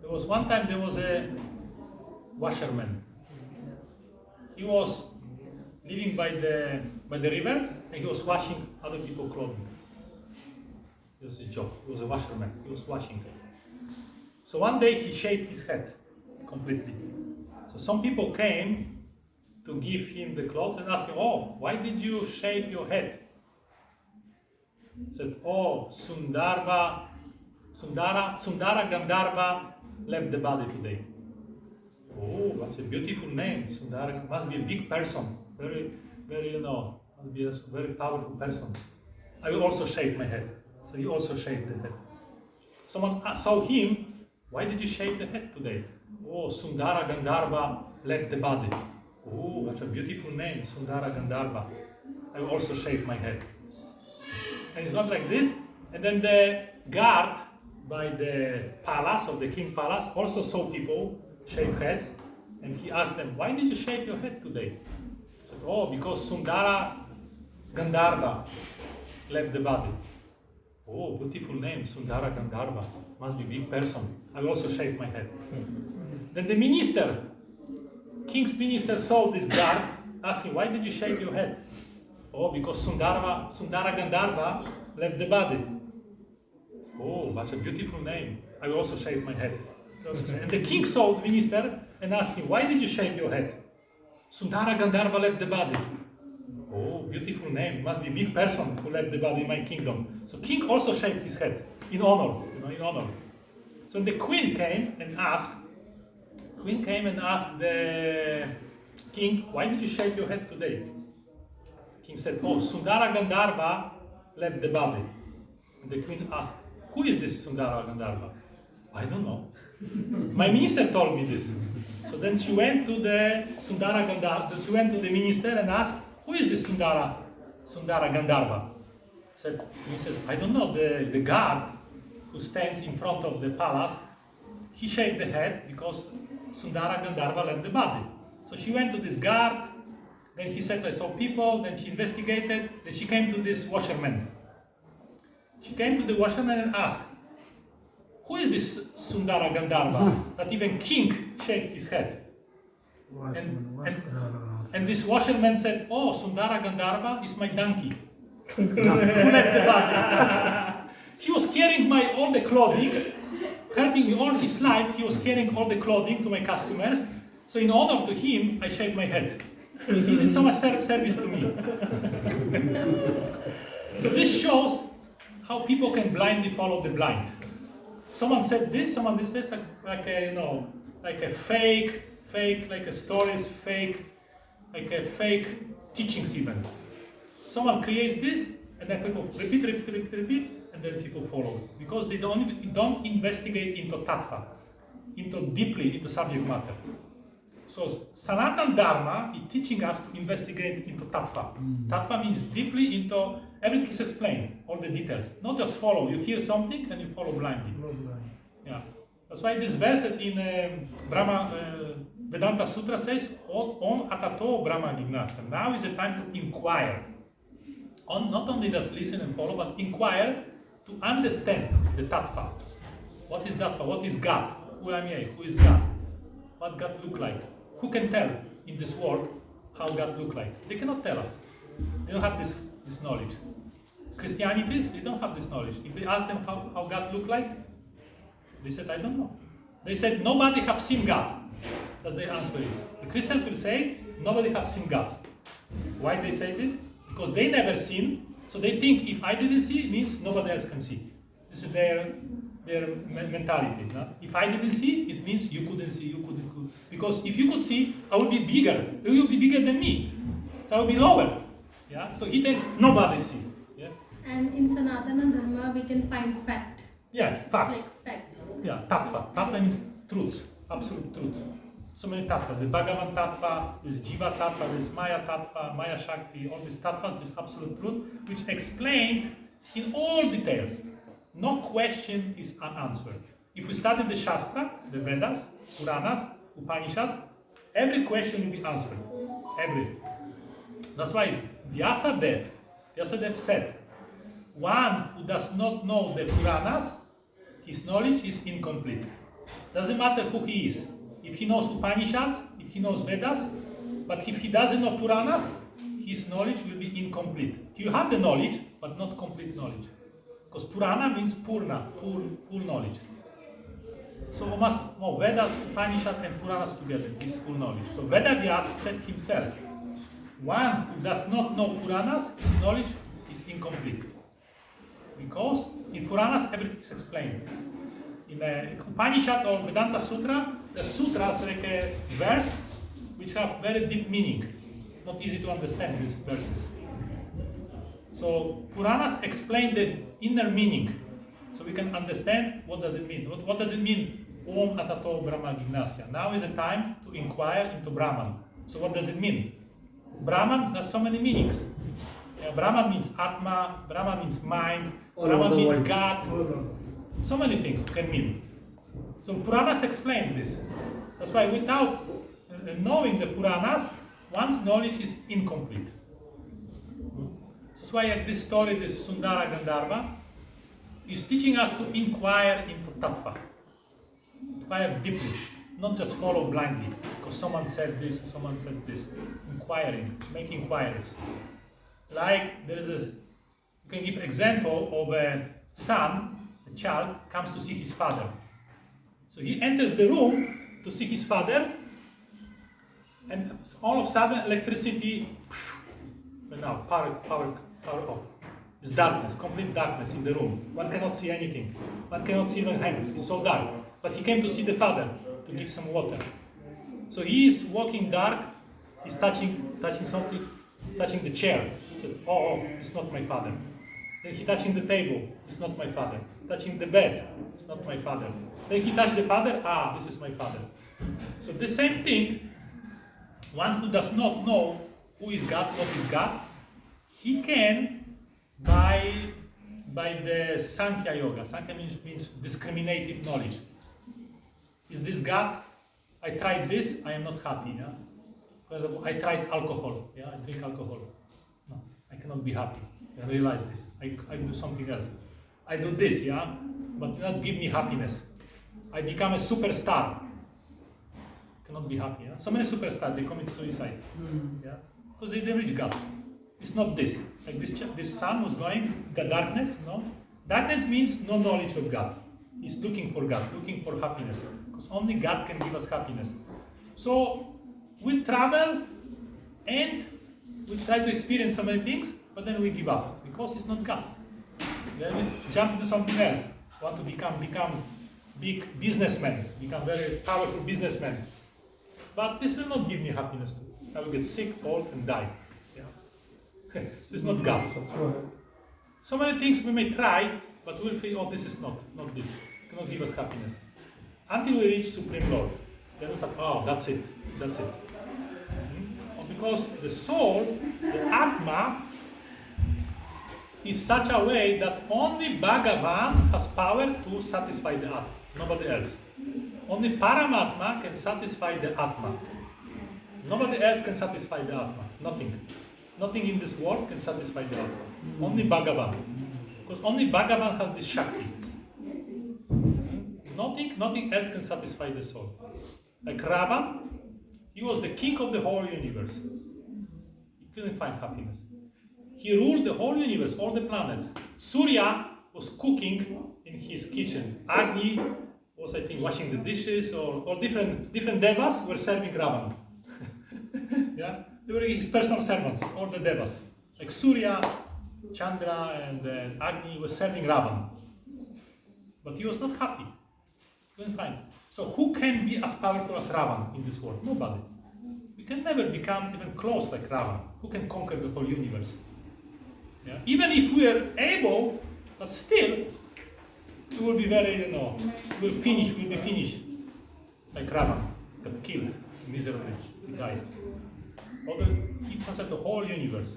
There was one time there was a washerman. He was living by the river and he was washing other people's clothing. It was his job. He was a washerman. He was washing. So one day he shaved his head completely. So some people came to give him the clothes and asked him, oh, why did you shave your head? He said, oh, Sundara Gandharva left the body today. Oh, that's a beautiful name. Sundara must be a big person. Very, must be a very powerful person. I will also shave my head. So he also shaved the head. Someone saw him, why did you shave the head today? Oh, Sundara Gandharva left the body. Oh, that's a beautiful name, Sundara Gandharva. I will also shave my head. And it's not like this. And then the guard by the palace, of the king palace, also saw people shave heads. And he asked them, why did you shave your head today? He said, oh, because Sundara Gandharva left the body. Oh, beautiful name, Sundara Gandharva. Must be a big person. I will also shave my head. Then the minister, king's minister, saw this guard, asking, why did you shave your head? Oh, because Sundara Gandharva left the body. Oh, that's a beautiful name. I will also shave my head. And the king saw the minister and asked him, why did you shave your head? Sundara Gandharva left the body. Oh, beautiful name. Must be a big person who left the body in my kingdom. So king also shaved his head in honor, in honor. So the queen came and asked the king, why did you shave your head today? King said, oh, Sundara Gandharva left the body. And the queen asked, who is this Sundara Gandharva? I don't know. My minister told me this. So then she went to the Sundara Gandharva. She went to the minister and asked, "Who is this Sundara Gandharva?" He said, "I don't know. The guard who stands in front of the palace, he shaved the head because Sundara Gandharva left the body." So she went to this guard. Then he said, "I saw people." Then she investigated. Then she came to this washerman. She came to the washerman and asked, "Who is this Sundara Gandharva that even king shaved his head?" And this washerman said, "Oh, Sundara Gandharva is my donkey." Who left the body. He was carrying all the clothing, helping me all his life. He was carrying all the clothing to my customers. So in honor to him, I shaved my head. Because he did so much service to me. So this shows how people can blindly follow the blind. Someone said this, someone did this, like a fake, like a stories, fake, like a fake teachings even. Someone creates this, and then people repeat, and then people follow. Because they don't investigate into tattva, deeply into subject matter. So Sanatan Dharma is teaching us to investigate into tattva. Tattva means deeply into everything is explained, all the details. Not just follow. You hear something and you follow blindly. Yeah. That's why this verse in Brahma Vedanta Sutra says, "Om atato Brahma Jignasa." Now is the time to inquire. Not only just listen and follow, but inquire to understand the tattva. What is tattva? What is God? Who am I? Who is God? What God look like? Who can tell in this world how God look like? They cannot tell us. They don't have this knowledge. Christianities, they don't have this knowledge. If we ask them how God look like, they said, "I don't know." They said, "Nobody have seen God." That's the answer is. The Christians will say, "Nobody have seen God." Why they say this? Because they never seen, so they think if I didn't see, it means nobody else can see. This is their mentality. No? If I didn't see, it means you couldn't see, because if you could see, I would be bigger. You would be bigger than me. So I would be lower. Yeah. So he thinks nobody see. Yeah. And in Sanatana Dharma, we can find fact. Yes, facts. Like facts. Yeah, tattva. Tattva means truth, absolute truth. So many tattvas. The Bhagavan tattva, there's Jiva tattva, there's Maya tattva, Maya Shakti, all these tattvas, this absolute truth, which explained in all details. No question is unanswered. If we study the Shastra, the Vedas, Puranas, Upanishad, every question will be answered. Every. That's why Vyasadeva said, one who does not know the Puranas, his knowledge is incomplete. Doesn't matter who he is. If he knows Upanishads, if he knows Vedas, but if he doesn't know Puranas, his knowledge will be incomplete. He will have the knowledge, but not complete knowledge. Because Purana means Purna, full knowledge. So we must know Vedas, Upanishad and Puranas together, is full knowledge. So Vedavyas said himself, one who does not know Puranas, his knowledge is incomplete. Because in Puranas everything is explained. In Upanishad or Vedanta Sutra, the sutras like a verse which have very deep meaning. Not easy to understand these verses. So Puranas explain the inner meaning, so we can understand what does it mean. What does it mean? Om atato Brahma Jignasya. Now is the time to inquire into Brahman. So what does it mean? Brahman has so many meanings. Brahman means Atma, Brahman means mind, Brahman means God. So many things can mean. So Puranas explain this. That's why without knowing the Puranas, one's knowledge is incomplete. That's why this story, this Sundara Gandharva, is teaching us to inquire into tattva. Inquire deeply, not just follow blindly, because someone said this, someone said this. Inquiring, make inquiries. Like you can give example of a son, a child, comes to see his father. So he enters the room to see his father, and all of a sudden electricity, now power off. It's darkness, complete darkness in the room. One cannot see anything. One cannot see even hands. It's so dark. But he came to see the father to give some water. So he is walking dark. He's touching something, touching the chair. He said, oh, it's not my father. Then he touching the table. It's not my father. touching the bed. It's not my father. Then he touched the father. Ah, this is my father. So the same thing. One who does not know who is God, what is God, he can by the Sankhya Yoga. Sankhya means discriminative knowledge. Is this God? I tried this, I am not happy. Yeah? For example, I tried alcohol. Yeah? I drink alcohol. No, I cannot be happy. I realize this. I do something else. I do this, yeah, but do not give me happiness. I become a superstar. Cannot be happy. Yeah? So many superstars, they commit suicide. Yeah? Because they reach God. It's not this. Like this son was going, the darkness, no? Darkness means no knowledge of God. He's looking for God, looking for happiness. Because only God can give us happiness. So we travel and we try to experience so many things, but then we give up because it's not God. Then we jump into something else. Want to become big businessman, become very powerful businessman. But this will not give me happiness too. I will get sick, old, and die. Yeah? So it's not God. So many things we may try, but we'll feel, oh, this is not this. It cannot give us happiness. Until we reach Supreme Lord. Then we thought, oh, that's it. Because the soul, the Atma, is such a way that only Bhagavan has power to satisfy the Atma, nobody else. Only Paramatma can satisfy the Atma. Nobody else can satisfy the Atma. Nothing in this world can satisfy the Atma. Only Bhagavan. Because only Bhagavan has this Shakti. Nothing else can satisfy the soul. Like Ravan, he was the king of the whole universe. He couldn't find happiness. He ruled the whole universe, all the planets. Surya was cooking in his kitchen. Agni was, I think, washing the dishes, or different devas were serving Ravan. Yeah? They were his personal servants, all the devas. Like Surya, Chandra, and Agni was serving Ravan. But he was not happy. He couldn't find. So who can be as powerful as Ravan in this world? Nobody. We can never become even close like Ravan. Who can conquer the whole universe? Yeah? Even if we are able, but still, we will be very, we'll be finished. Like Ravan, got killed miserably, he died. Although he conquered the whole universe.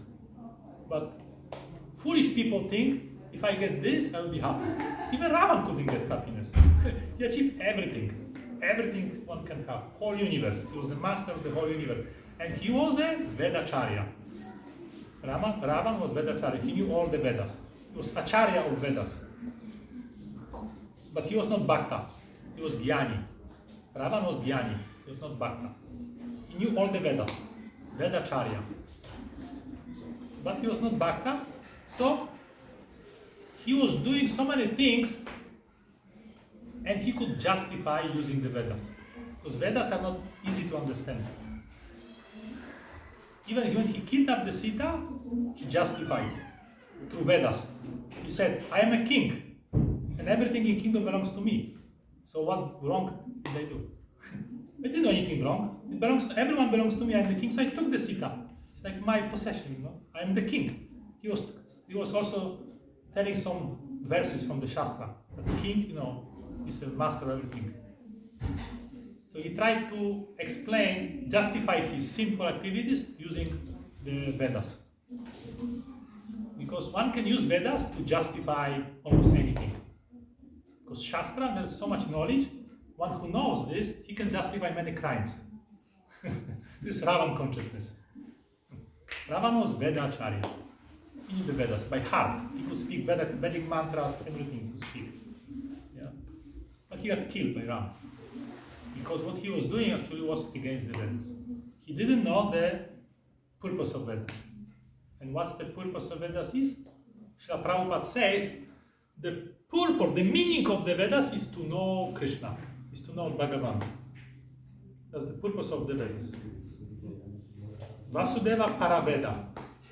But foolish people think, if I get this, I will be happy. Even Ravan couldn't get happiness. He achieved everything. Everything one can have. Whole universe. He was the master of the whole universe. And he was a Vedacharya. Ravan was Vedacharya. He knew all the Vedas. He was Acharya of Vedas. But he was not Bhakta. He was Jnani. Ravan was Jnani. He was not Bhakta. He knew all the Vedas. Vedacharya. But he was not Bhakta. So he was doing so many things, and he could justify using the Vedas. Because Vedas are not easy to understand. Even when he kidnapped the Sita, he justified it through Vedas. He said, I am a king, and everything in kingdom belongs to me. So what wrong did I do? I didn't do anything wrong. Everyone belongs to me. I am the king, so I took the Sita. It's like my possession, I am the king. He was also telling some verses from the Shastra. That the king, is the master of everything. So he tried to justify his sinful activities using the Vedas. Because one can use Vedas to justify almost anything. Because Shastra, there's so much knowledge, one who knows this, he can justify many crimes. This is Ravan consciousness. Ravan was Vedacharya. He knew the Vedas by heart. He could speak Vedic mantras, everything he could speak. Yeah? But he got killed by Ram. Because what he was doing actually was against the Vedas. He didn't know the purpose of Vedas. And what's the purpose of Vedas is? Srila Prabhupada says, the purpose, the meaning of the Vedas is to know Krishna, is to know Bhagavan. That's the purpose of the Vedas. Vasudeva Paraveda,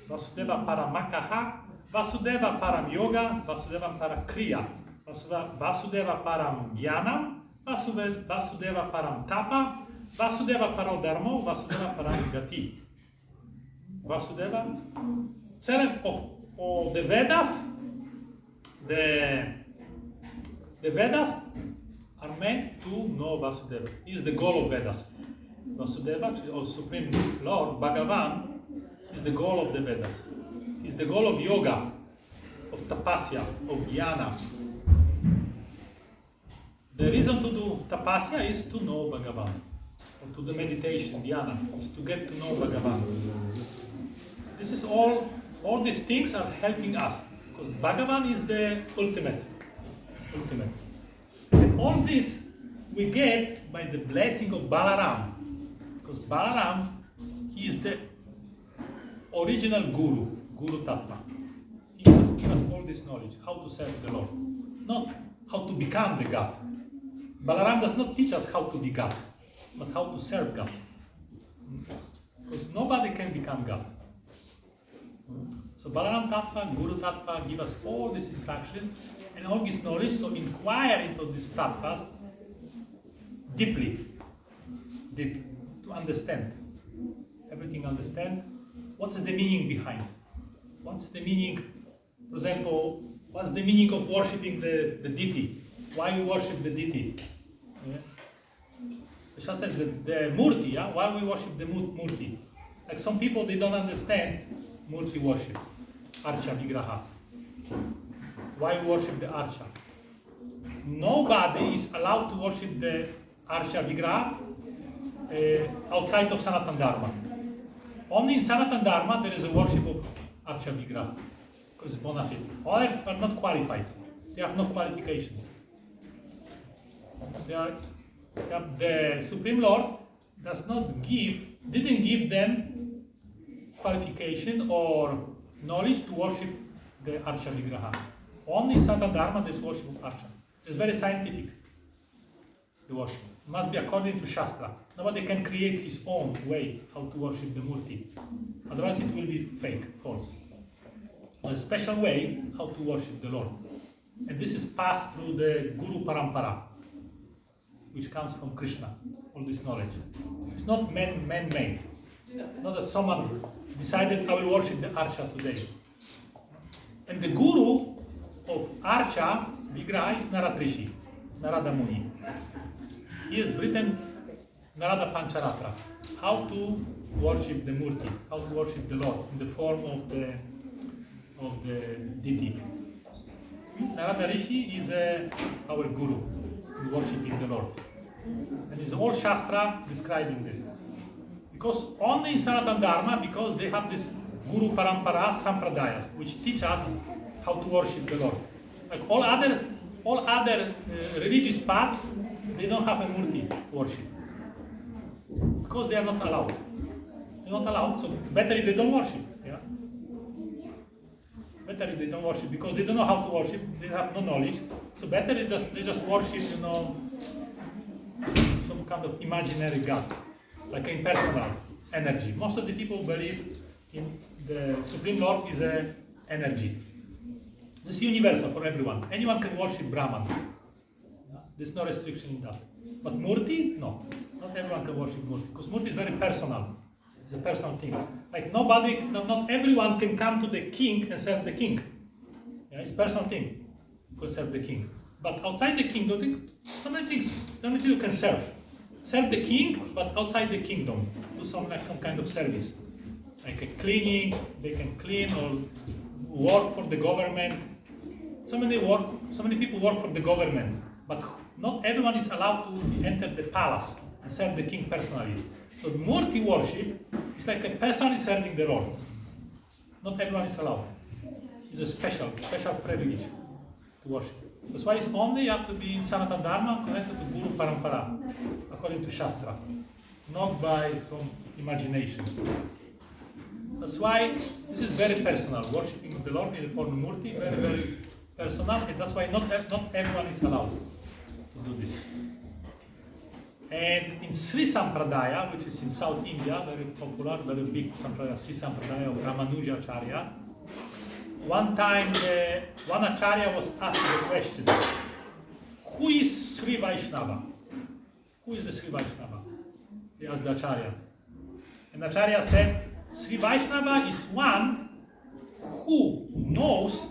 Vasudeva Paramakaha, Vasudeva Param Yoga, Vasudeva Parakriya, Vasudeva Param Jnana, Vasudeva Param Tapa, Vasudeva Param Dharma, Vasudeva Param Gati. Vasudeva, seven of the Vedas, the The Vedas are meant to know Vasudeva. Is the goal of Vedas. Vasudeva, or Supreme Lord, Bhagavan, is the goal of the Vedas. Is the goal of yoga, of tapasya, of jnana. The reason to do tapasya is to know Bhagavan. Or to do meditation, dhyana, is to get to know Bhagavan. This is all these things are helping us. Because Bhagavan is the ultimate. And all this we get by the blessing of Balaram. Because Balaram, he is the original Guru Tattva. He must give us all this knowledge, how to serve the Lord. Not how to become the God. Balaram does not teach us how to be God, but how to serve God. Because nobody can become God. So Balaram Tattva, Guru Tattva give us all these instructions and all this knowledge, so inquire into these tattvas deeply, to understand. Everything understand. What's the meaning behind? What's the meaning, for example, what's the meaning of worshipping the deity? Why we worship the deity? Yeah? The Shastra says the Murti, yeah? Why we worship the Murti? Like some people, they don't understand Murti worship, Archa Vigraha. Why we worship the Archa? Nobody is allowed to worship the Archa Vigraha outside of Sanatana Dharma. Only in Sanatana Dharma there is a worship of Archa Vigraha, because it's bona fide. All are not qualified. They have no qualifications. The Supreme Lord didn't give them qualification or knowledge to worship the Archa Vigraha. Only in Sanatana Dharma there is worship of Archa. It's very scientific, the worship. It must be according to Shastra. Nobody can create his own way how to worship the Murti. Otherwise it will be fake, false. A special way how to worship the Lord. And this is passed through the Guru Parampara, which comes from Krishna, all this knowledge. It's not man-made. Not that someone decided I will worship the Archa today. And the Guru of Archa Vigraha is Narad Rishi, Narada Muni. He has written Narada Pancharatra, how to worship the Murti, how to worship the Lord in the form of the deity. Narada Rishi is our Guru in worshiping the Lord. And it's all Shastra describing this. Because only in Sanatana Dharma, because they have this Guru Parampara Sampradayas, which teach us how to worship the Lord. Like all other religious paths, they don't have a Murti worship. Because they are not allowed. They're not allowed, so better if they don't worship. Yeah? Better if they don't worship, because they don't know how to worship, they have no knowledge. So better if they just worship, some kind of imaginary God, like impersonal energy. Most of the people believe in the Supreme Lord is an energy. This is universal for everyone. Anyone can worship Brahman. Yeah? There's no restriction in that. But Murti, no. Not everyone can worship Murti, because Murti is very personal. It's a personal thing. Like not everyone can come to the king and serve the king. Yeah, it's a personal thing to serve the king. But outside the kingdom, so many things you can serve. Serve the king, but outside the kingdom. Do some kind of service. Like a cleaning, they can clean or work for the government. So many people work for the government, but not everyone is allowed to enter the palace and serve the king personally. So Murti worship is like a person is serving the Lord. Not everyone is allowed. It's a special privilege to worship. That's why it's only you have to be in Sanatana Dharma connected to Guru Parampara, according to Shastra, not by some imagination. That's why this is very personal. Worshipping the Lord in the form of Murti, very, very personal, and that's why not everyone is allowed to do this. And in Sri Sampradaya, which is in South India, very popular, very big Sampradaya, Sri Sampradaya of Ramanuja Acharya, one time one Acharya was asked the question, who is Sri Vaishnava? Who is the Sri Vaishnava? He asked the Acharya. And Acharya said, Sri Vaishnava is one who knows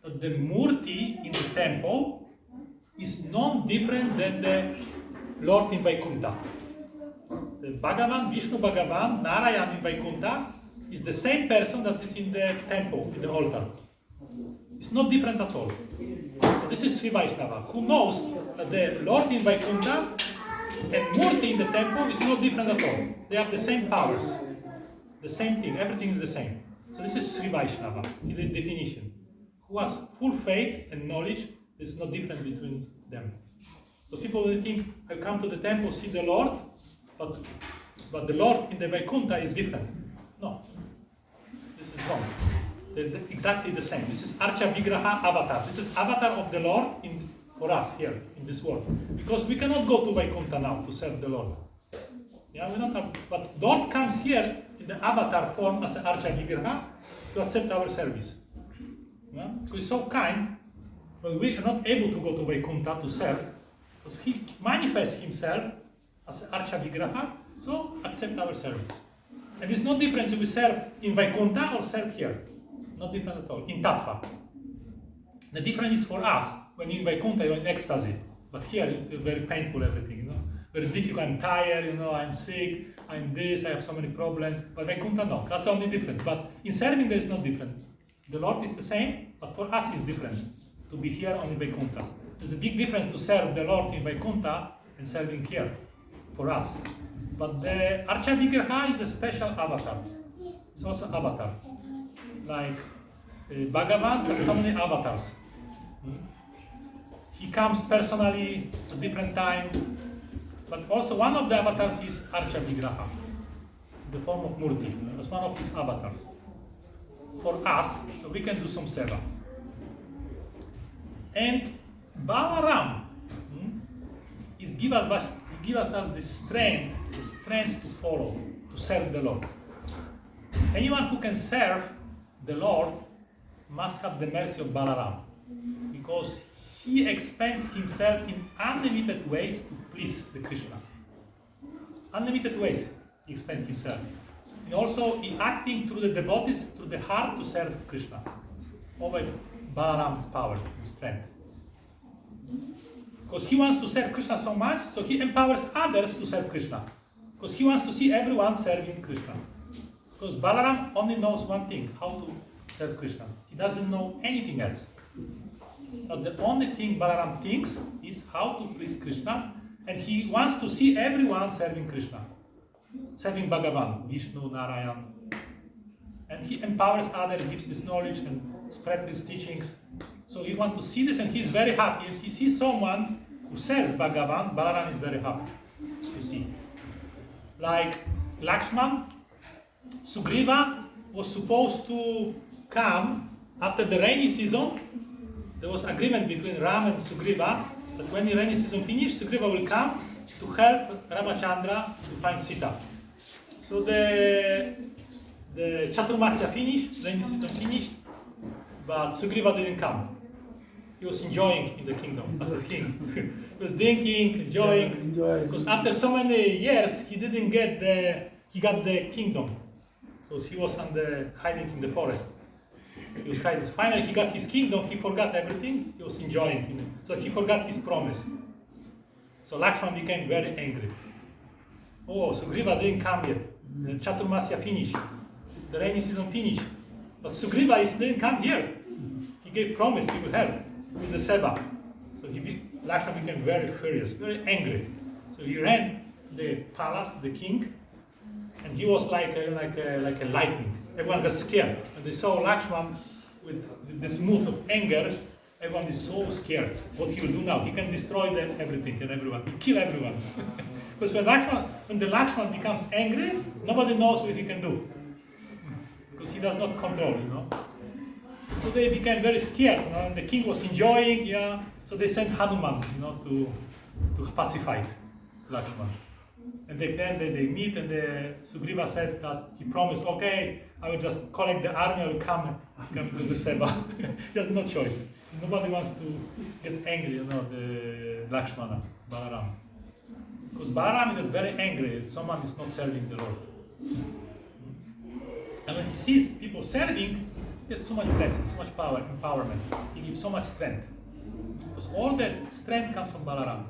that the Murti in the temple is no different than the Lord in Vaikuntha. The Bhagavan, Vishnu Bhagavan, Narayan in Vaikuntha is the same person that is in the temple, in the altar. It's not different at all. So this is Sri Vaishnava, who knows that the Lord in Vaikuntha and Murti in the temple is not different at all. They have the same powers, the same thing, everything is the same. So this is Sri Vaishnava, in the definition, who has full faith and knowledge. There's no difference between them. So people will think, I come to the temple, see the Lord, but the Lord in the Vaikuntha is different. No, this is wrong. They're exactly the same. This is Archa Vigraha Avatar. This is avatar of the Lord for us here in this world. Because we cannot go to Vaikuntha now to serve the Lord. Yeah, we don't have, but Lord comes here in the avatar form as an Archa Vigraha to accept our service. Yeah? So he's so kind, but we are not able to go to Vaikuntha to serve. But he manifests himself as an Archa Vigraha, so accept our service. And it's no difference if we serve in Vaikuntha or serve here. Not different at all, in Tattva. The difference is for us, when in Vaikuntha you're in ecstasy. But here it's very painful everything, very difficult, I'm tired, I'm sick, I'm this, I have so many problems. But Vaikuntha, no, that's the only difference. But in serving there is no difference. The Lord is the same, but for us it's different to be here on Vaikuntha. There's a big difference to serve the Lord in Vaikuntha and serving here, for us. But the Archa Vigraha is a special avatar. It's also avatar. Like Bhagavan has so many avatars. He comes personally at different time. But also one of the avatars is Archa Vigraha, the form of Murti. That's one of his avatars. For us, so we can do some seva. And Balaram is give us the strength to follow, to serve the Lord. Anyone who can serve the Lord must have the mercy of Balaram, because he expends himself in unlimited ways to please the Krishna. Unlimited ways he expends himself. And also in acting through the devotees, through the heart to serve Krishna. All by Balaram's power and strength. Because he wants to serve Krishna so much, so he empowers others to serve Krishna. Because he wants to see everyone serving Krishna. Because Balaram only knows one thing, how to serve Krishna. He doesn't know anything else. But the only thing Balaram thinks is how to please Krishna, and he wants to see everyone serving Krishna. Serving Bhagavan, Vishnu, Narayan. And he empowers others, gives this knowledge and spread these teachings. So he wants to see this, and he's very happy. If he sees someone who serves Bhagavan, Balaram is very happy to see. Like Lakshman, Sugriva was supposed to come after the rainy season. There was agreement between Ram and Sugriva that when the rainy season finished, Sugriva will come to help Ramachandra to find Sita. So the Chaturmasya finished, rainy season finished, but Sugriva didn't come. He was enjoying in the kingdom as the king. He was drinking, enjoying. Because after so many years, he got the kingdom. Because he was hiding in the forest. He was hiding. So finally, he got his kingdom. He forgot everything. He was enjoying. So he forgot his promise. So Lakshman became very angry. Oh, Sugriva didn't come yet. The Chaturmasya finished. The rainy season finished. But Sugriva didn't come here. He gave promise he will help with the seva. So Lakshman became very furious, very angry. So he ran to the palace, the king, and he was like a lightning. Everyone got scared. And they saw Lakshman with this mood of anger. Everyone is so scared. What he will do now? He can destroy everything and everyone. He kill everyone. Because when the Lakshman becomes angry, nobody knows what he can do. Because he does not control, So they became very scared, and the king was enjoying, So they sent Hanuman, to pacify Lakshman. And then they meet, and Sugriva said that he promised, okay, I will just collect the army, I will come to the seva. He had no choice. Nobody wants to get angry, the Lakshmana, Balaram. Because Balaram is very angry if someone is not serving the Lord. And when he sees people serving, he gets so much blessing, so much power, empowerment. He gives so much strength. Because all the strength comes from Balarama.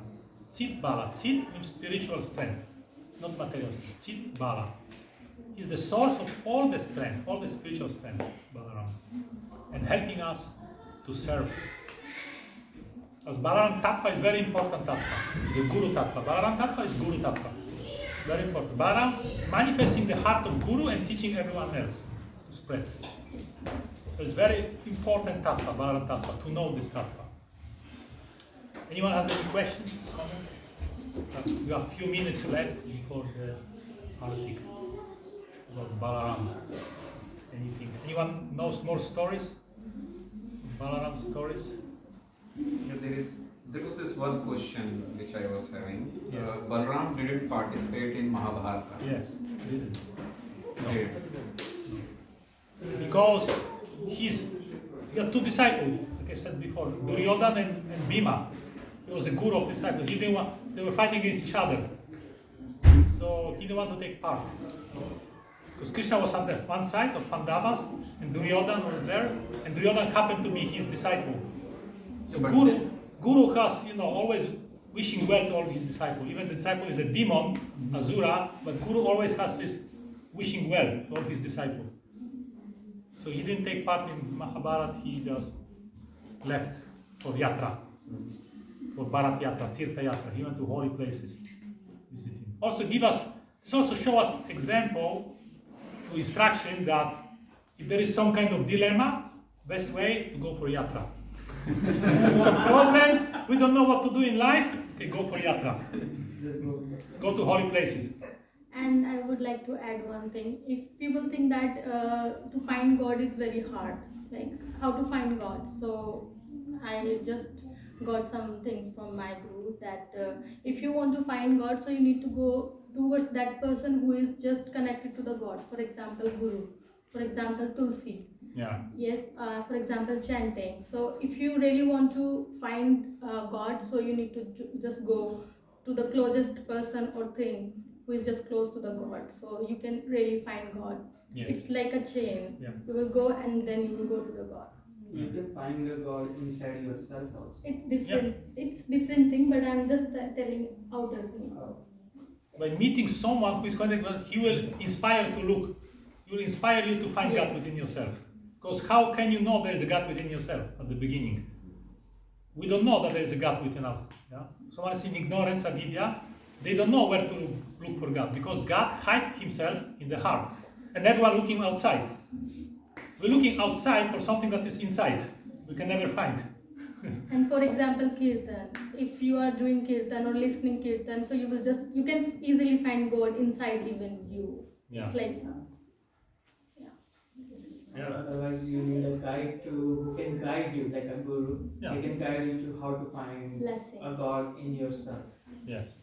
Chit Bala. Chit means spiritual strength, not material strength. Chit Bala. He's the source of all the strength, all the spiritual strength, Balarama. And helping us to serve. As Balaram Tattva is very important Tattva. It's a Guru Tattva. Balaram Tattva is Guru Tattva. Very important. Balaram manifesting the heart of Guru and teaching everyone else to spread. So it's very important Tattva, Balaram Tattva, to know this Tattva. Anyone has any questions, comments? We have a few minutes left before the Artik about Balaram. Anything? Anyone knows more stories? Balaram stories? Yeah, there was this one question which I was having. Yes. Balaram didn't participate in Mahabharata. Yes. Did. Because he had two disciples, like I said before, Duryodhan and Bhima. He was a guru of disciples. He didn't want, they were fighting against each other. So he didn't want to take part. Because Krishna was on the one side of Pandavas, and Duryodhan was there, and Duryodhan happened to be his disciple. So Guru has, always wishing well to all his disciples. Even the disciple is a demon, Asura, but Guru always has this wishing well to all his disciples. So he didn't take part in Mahabharata, he just left for Yatra, for Bharat Yatra, Tirtha Yatra. He went to holy places, visiting. Also show us example to instruction that if there is some kind of dilemma, best way to go for Yatra. Some problems, we don't know what to do in life, okay, go for Yatra. Go to holy places. And I would like to add one thing. If people think that to find God is very hard, like how to find God. So I just got some things from my guru that if you want to find God, so you need to go towards that person who is just connected to the God. For example, Guru. For example, Tulsi. Yeah. Yes, for example, chanting. So if you really want to find God, so you need to just go to the closest person or thing who is just close to the God. So you can really find God. Yes. It's like a chain. Yeah. You will go and then you will go to the God. You can find the God inside yourself also. It's different. Yeah. It's different thing, but I'm just telling outer thing. By meeting someone who is connected, he will inspire to look. He will inspire you to find God within yourself. Because how can you know there is a God within yourself at the beginning? We don't know that there is a God within us. Yeah? Someone is in ignorance, avidya, they don't know where to look for God because God hides himself in the heart. And everyone looking outside. We're looking outside for something that is inside. We can never find. And for example, kirtan. If you are doing kirtan or listening kirtan, so you can easily find God inside even you. Yeah. It's like Otherwise, you need a guide who can guide you, like a guru. Yeah. He can guide you to how to find blessings. a God in yourself. Yes.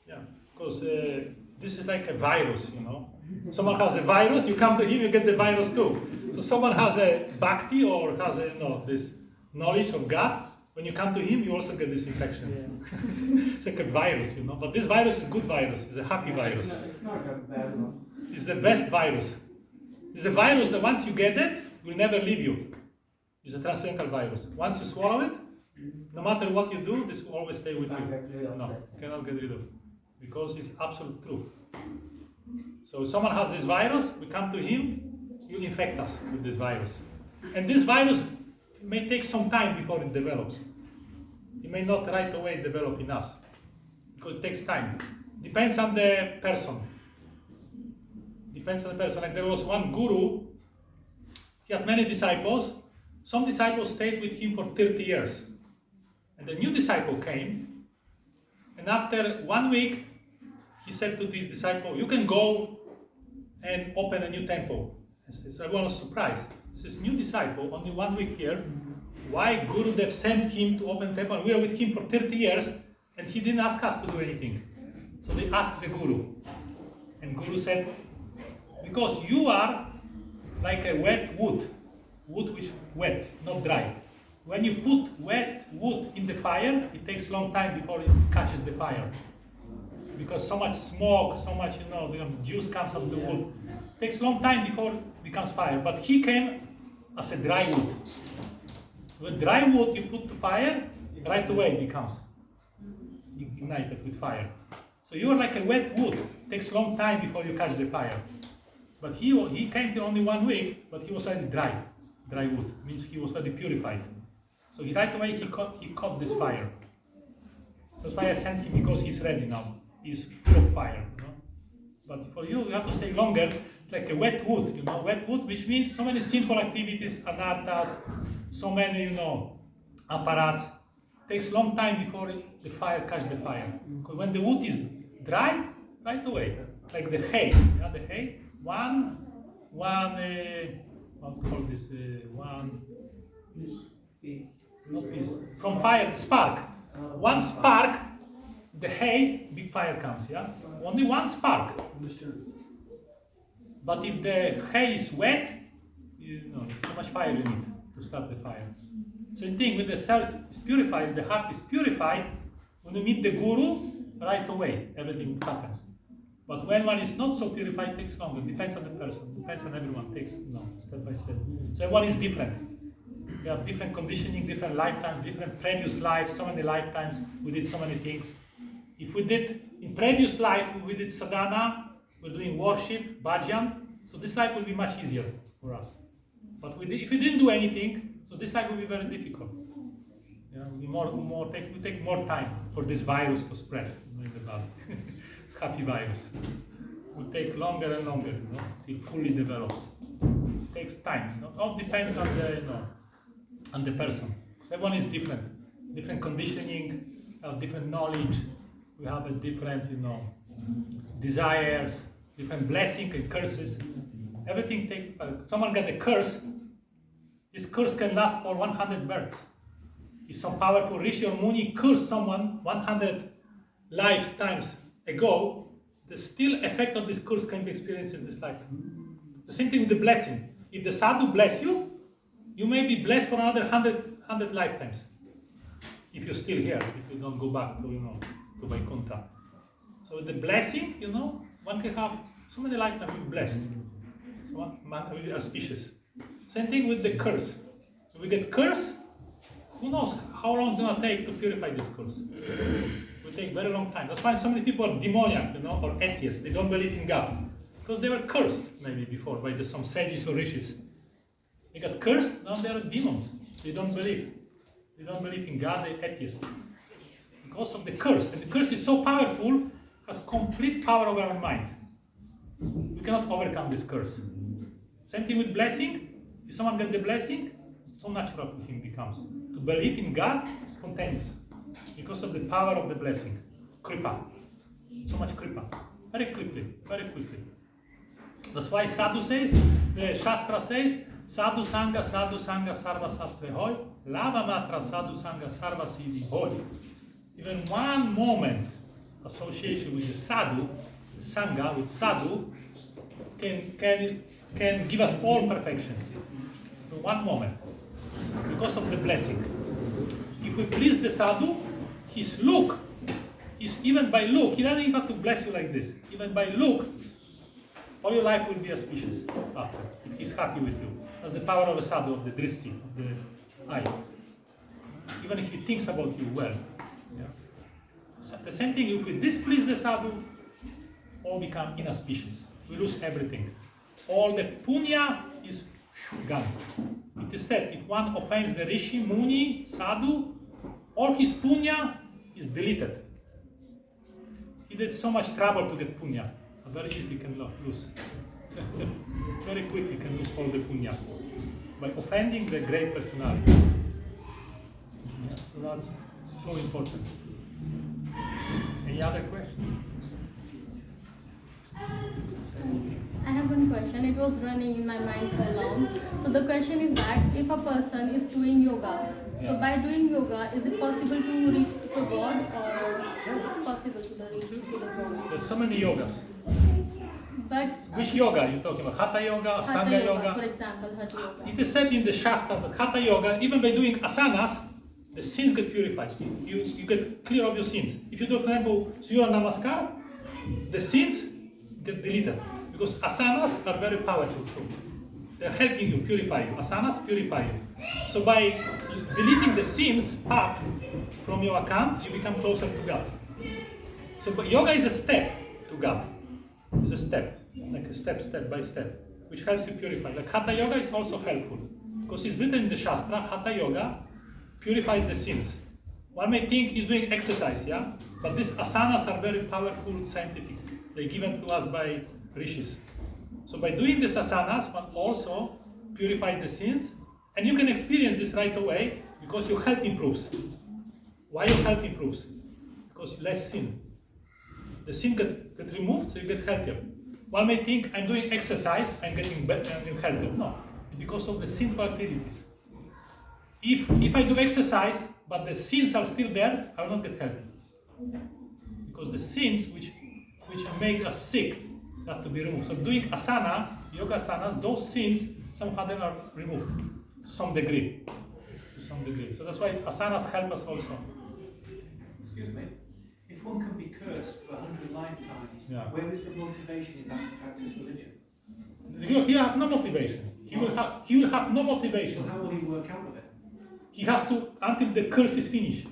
Yeah. Because this is like a virus, Someone has a virus, you come to him, you get the virus too. So someone has a bhakti or has this knowledge of God, when you come to him, you also get this infection. Yeah. It's like a virus, But this virus is a good virus. It's a happy virus. It's not a bad one. It's the best virus. It's the virus that once you get it, will never leave you. It's a transcendental virus. Once you swallow it, no matter what you do, this will always stay with you. No, cannot get rid of it. Because it's absolute truth. So if someone has this virus, we come to him, he'll infect us with this virus. And this virus may take some time before it develops. It may not right away develop in us. Because it takes time. Depends on the person. Like there was one guru, he had many disciples. Some disciples stayed with him for 30 years. And the new disciple came, and after 1 week, he said to this disciple, you can go and open a new temple. So everyone was surprised. This new disciple, only 1 week here, why Gurudev sent him to open temple? We are with him for 30 years, and he didn't ask us to do anything. So they asked the Guru. And Guru said, because you are like a wet wood which wet, not dry. When you put wet wood in the fire, it takes a long time before it catches the fire. Because so much smoke, so much, the juice comes out of the wood. It takes a long time before it becomes fire. But he came as a dry wood. With dry wood you put to fire, right away it becomes ignited with fire. So you are like a wet wood. It takes long time before you catch the fire. But he came here only 1 week, but he was already dry. Dry wood means he was already purified. So right away he caught this fire. That's why I sent him, because he's ready now. He's full of fire. You know? But for you have to stay longer. It's like a wet wood, you know, wet wood, which means so many sinful activities, anarthas, so many, you know, apparatus. It takes long time before the fire catch the fire. Because when the wood is dry, right away, like the hay, yeah, the hay, one, what do you call this? One Peace. not piece from fire, spark. One spark, the hay, big fire comes. Yeah, only one spark. But if the hay is wet, you know, so much fire you need to start the fire. Same thing with the self is purified, the heart is purified. When you meet the guru, right away everything happens. But when one is not so purified, it takes longer. Depends on the person, depends on everyone. Takes step by step. So everyone is different. We have different conditioning, different lifetimes, different previous lives. So many lifetimes we did so many things. If we did in previous life, we did sadhana, we're doing worship, bhajan. So this life will be much easier for us. But if we didn't do anything, so this life will be very difficult. Yeah, we take more time for this virus to spread in the body. It's happy virus. It will take longer and longer, you know, till fully develops. It takes time. You know? All depends on the, you know, on the person. So everyone is different. Different conditioning, different knowledge. We have a different, you know, desires, different blessings and curses. Everything takes. Someone got a curse. This curse can last for 100 births. If some powerful rishi or muni cursed someone 100 lifetimes ago, the still effect of this curse can be experienced in this lifetime. The same thing with the blessing. If the sadhu bless you, you may be blessed for another 100 lifetimes. If you're still here, if you don't go back to, you know, to Vaikuntha. So with the blessing, you know, one can have so many lifetimes to be blessed. So one will be auspicious. Same thing with the curse. If we get cursed, who knows how long it's going to take to purify this curse? It will take very long time. That's why so many people are demoniac, you know, or atheists. They don't believe in God. Because they were cursed, maybe before, by some sages or rishis. They got cursed, now they are demons. They don't believe. They don't believe in God, they're atheists. Because of the curse. And the curse is so powerful, has complete power over our mind. We cannot overcome this curse. Same thing with blessing. If someone gets the blessing, so natural to him becomes. To believe in God is spontaneous. Because of the power of the blessing. Kripa. So much kripa. Very quickly, very quickly. That's why Sadhu says, the Shastra says, Sadhu Sangha, Sarva Sastre Hoy, Lava Matra Sadhu Sangha, Sarva Siddhi Hoy. Even one moment association with the Sadhu, the Sangha, with Sadhu, can give us all perfections. In one moment. Because of the blessing. If we please the Sadhu, his look, even by look, he doesn't even have to bless you like this. Even by look, all your life will be auspicious after, if he's happy with you. That's the power of a sadhu, of the dristi, of the eye. Even if he thinks about you well. Yeah. So the same thing, if we displease the sadhu, all become inauspicious. We lose everything. All the punya is gone. It is said, if one offends the rishi, muni, sadhu, all his punya is deleted. He did so much trouble to get punya. Very easily can lose. Very quickly can lose all the punya by offending the great personality. Yeah, so that's so important. Any other questions? I have one question. It was running in my mind for long. So the question is that if a person is doing yoga, so by doing yoga, is it possible to reach to God, or it's possible to reach to the God? There's so many yogas. But which yoga are you talking about? Hatha yoga, Ashtanga yoga? For example, Hatha yoga. It is said in the Shastra that Hatha yoga, even by doing asanas, the sins get purified. You get clear of your sins. If you do, for example, Surya Namaskar, the sins get deleted. Because asanas are very powerful too. They're helping you, purify you. Asanas purify you. So by deleting the sins up from your account, you become closer to God. So but yoga is a step to God. It's a step, like a step by step, which helps you purify. Like Hatha yoga is also helpful, because it's written in the Shastra, Hatha yoga purifies the sins. One may think he's doing exercise, yeah? But these asanas are very powerful scientific. They're given to us by rishis. So by doing these asanas, one also purifies the sins, and you can experience this right away because your health improves. Why your health improves? Because less sin. The sin get removed, so you get healthier. One may think, I'm doing exercise, I'm getting better, I'm getting healthier. No, because of the sinful activities. If I do exercise, but the sins are still there, I will not get healthy. Because the sins which make us sick have to be removed. So doing asana, yoga asanas, those sins, somehow they are removed to some degree. So that's why asanas help us also. Excuse me. If one can be cursed for 100 lifetimes, Yeah. where is the motivation in that to practice religion? He will have no motivation. He will have no motivation. So how will he work out with it? He has to, until the curse is finished.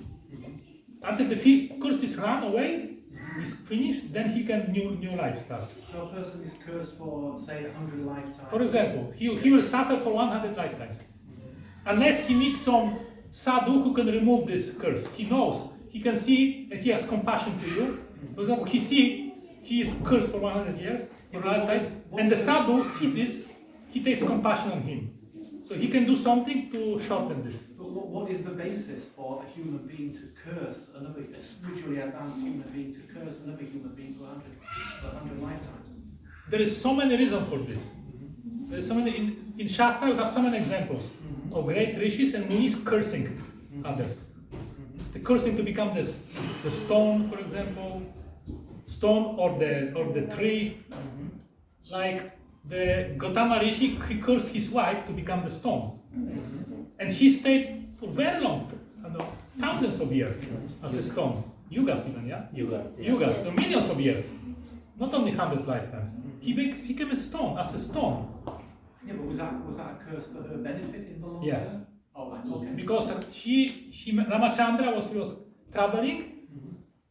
Until the curse is run away, is finished, then he can new life start. So a person is cursed for, say, 100 lifetimes. For example, he will suffer for 100 lifetimes. Unless he meets some sadhu who can remove this curse. He knows, he can see, and he has compassion to you. For example, he is cursed for 100 years, for 100 times, and the sadhu sees this, he takes compassion on him. So he can do something to shorten this. But what is the basis for a human being to curse another, a spiritually advanced human being to curse another human being for 100 lifetimes? There is so many reasons for this. There is so many in Shastra. You have so many examples of great rishis and munis cursing others. The cursing to become the stone, for example, stone or the tree. Like the Gautama Rishi, he cursed his wife to become the stone, and she stayed for very long, thousands of years as a stone. Yugas even, yeah. Yugas, so millions of years, not only 100 lifetimes. He became a stone, as a stone. Yeah, but was that a curse for her benefit in the long Yes. term? Oh, right, okay. Because Ramachandra was traveling.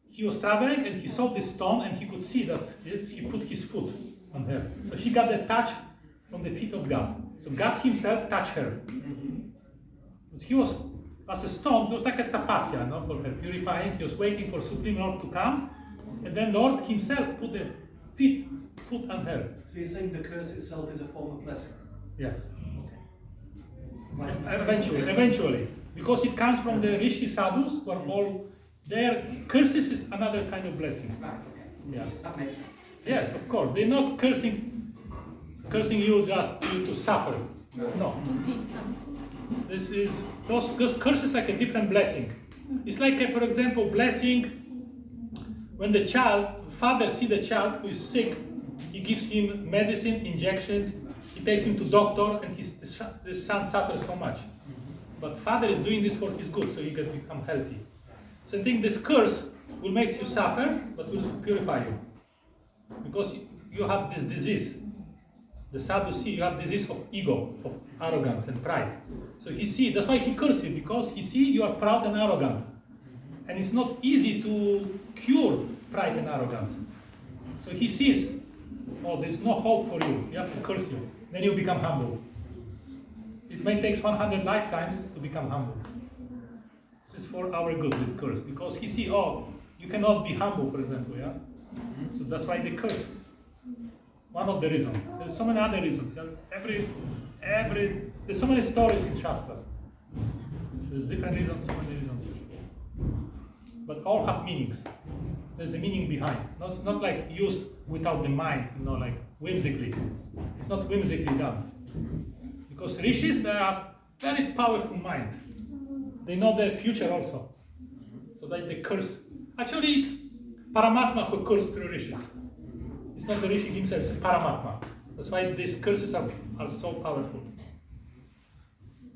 He was traveling and he saw this stone and he could see that he put his foot on her. So she got the touch from the feet of God. So God himself touched her. He was, as a stone, he was like a tapasya, no, for her, purifying. He was waiting for Supreme Lord to come. And then Lord himself put the foot on her. So you're saying the curse itself is a form of blessing? Yes. Okay. Eventually. Because it comes from the Rishi Sadhus, who are all, their curses is another kind of blessing. Right, okay. Yeah. That makes sense. Yes, of course. They're not cursing you just to suffer. No. Those curses like a different blessing. It's like, for example, blessing when the father sees the child who is sick, he gives him medicine, injections, he takes him to doctor, and the son suffers so much. But father is doing this for his good, so he can become healthy. So I think this curse will make you suffer, but will purify you. Because you have this disease. The sadhu see you have disease of ego, of arrogance and pride. So that's why he curses you, because he see you are proud and arrogant. And it's not easy to cure pride and arrogance. So he sees, there's no hope for you, you have to curse you. Then you become humble. It may take 100 lifetimes to become humble. This is for our good, this curse, because he see, you cannot be humble, for example, yeah? So that's why they curse. One of the reasons. There's so many other reasons. There's so many stories in Shastras. There's different reasons, so many reasons. But all have meanings. There's a meaning behind. Not like used without the mind, like whimsically. It's not whimsically done. Because rishis, they have very powerful mind. They know the future also. So that they curse. Actually, it's Paramatma who cursed through rishis. It's not the rishi himself, it's Paramatma. That's why these curses are so powerful.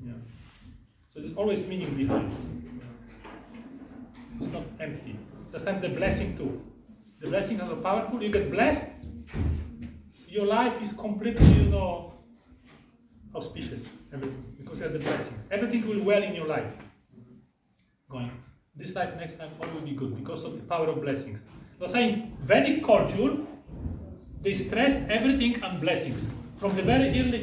Yeah. So there's always meaning behind. It's not empty. It's the same the blessing too. The blessing is so powerful. You get blessed, your life is completely, auspicious, everything, because you have the blessing. Everything will well in your life. Going. This life, next time, all will be good because of the power of blessings. So saying Vedic culture, they stress everything on blessings. From the very early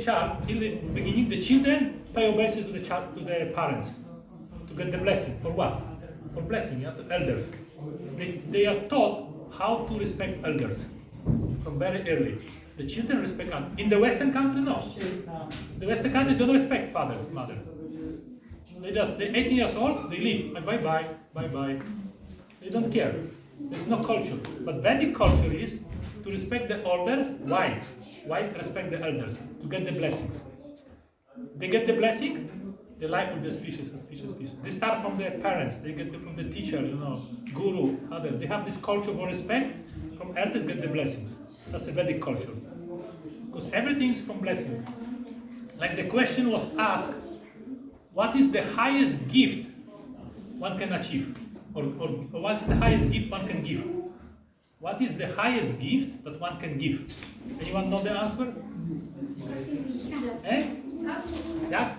beginning, the children pay obeisance to the parents to get the blessing. For what? For blessing, yeah, to elders. They are taught how to respect elders from very early. The children respect others. In the Western country, no. In the Western country, they don't respect father, mother. They're 18 years old, they leave. Bye-bye, bye-bye. They don't care. There's no culture. But Vedic culture is to respect the elders. Why? Why respect the elders? To get the blessings. They get the blessing, their life will be auspicious. They start from their parents, they get it from the teacher, guru, other. They have this culture of respect. From elders get the blessings. That's a Vedic culture. Because everything is from blessing. Like the question was asked, what is the highest gift one can achieve? Or what is the highest gift one can give? What is the highest gift that one can give? Anyone know the answer? Eh? Yeah?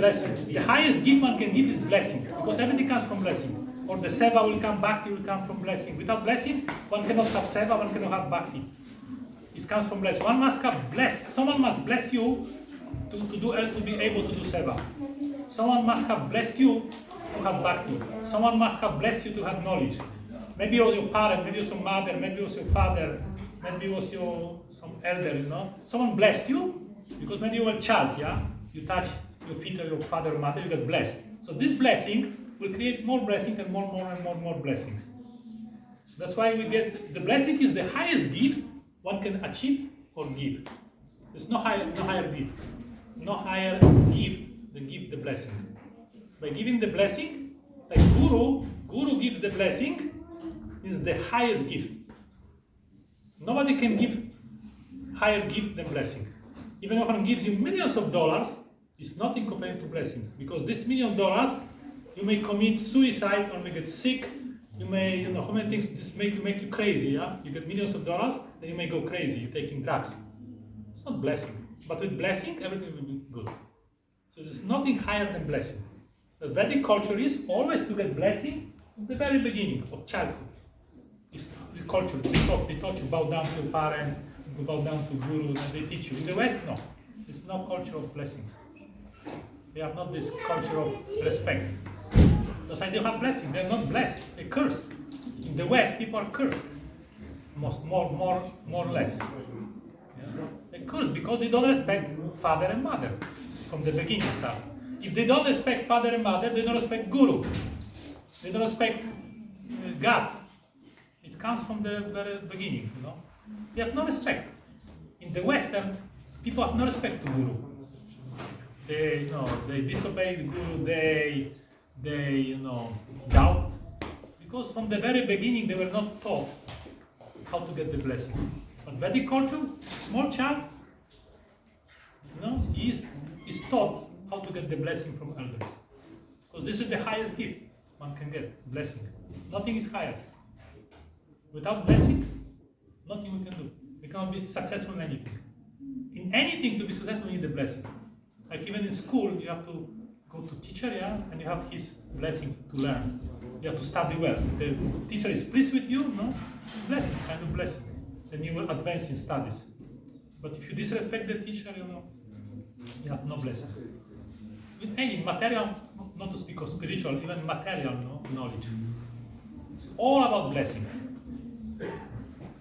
Blessing. The highest gift one can give is blessing, because everything comes from blessing. Or the seva will come, bhakti will come from blessing. Without blessing, one cannot have seva, one cannot have bhakti. It comes from blessing. One must have blessed. Someone must bless you to be able to do seva. Someone must have blessed you to have bhakti. Someone must have blessed you to have knowledge. Maybe it was your parent, maybe it was your mother, maybe it was your father, maybe it was some elder, Someone blessed you because maybe you were a child, yeah? You touch your feet of your father or mother, you get blessed. So this blessing will create more blessing and more blessings. That's why we get, the blessing is the highest gift one can achieve or give. There's no higher gift. No higher gift than give the blessing. By giving the blessing, like Guru gives the blessing, is the highest gift. Nobody can give higher gift than blessing. Even if one gives you millions of dollars, it's nothing compared to blessings. Because this $1 million, you may commit suicide or may get sick. You may, how many things this make you crazy, yeah? You get millions of dollars, then you may go crazy, you're taking drugs. It's not blessing. But with blessing, everything will be good. So there's nothing higher than blessing. The Vedic culture is always to get blessing from the very beginning of childhood. It's the culture. They taught you bow down to a parent, you bow down to guru, and they teach you. In the West, no. There's no culture of blessings. They have not this culture of respect. So they don't have blessing. They're not blessed. They're cursed. In the West, people are cursed. More or less. Yeah. They're cursed because they don't respect father and mother from the beginning start. If they don't respect father and mother, they don't respect guru. They don't respect God. It comes from the very beginning, They have no respect. In the Western, people have no respect to guru. They disobey the guru. They doubt, because from the very beginning they were not taught how to get the blessing. But Vedic culture, small child, is taught how to get the blessing from elders, because this is the highest gift one can get, blessing. Nothing is higher. Without blessing, nothing we can do. We cannot be successful in anything. In anything, to be successful, you need the blessing. Like even in school, you have to go to teacher, and you have his blessing to learn. You have to study well. The teacher is pleased with you, it's blessing, kind of blessing. Then you will advance in studies. But if you disrespect the teacher, you have no blessings. With any material, not to speak of spiritual, even material knowledge. It's all about blessings.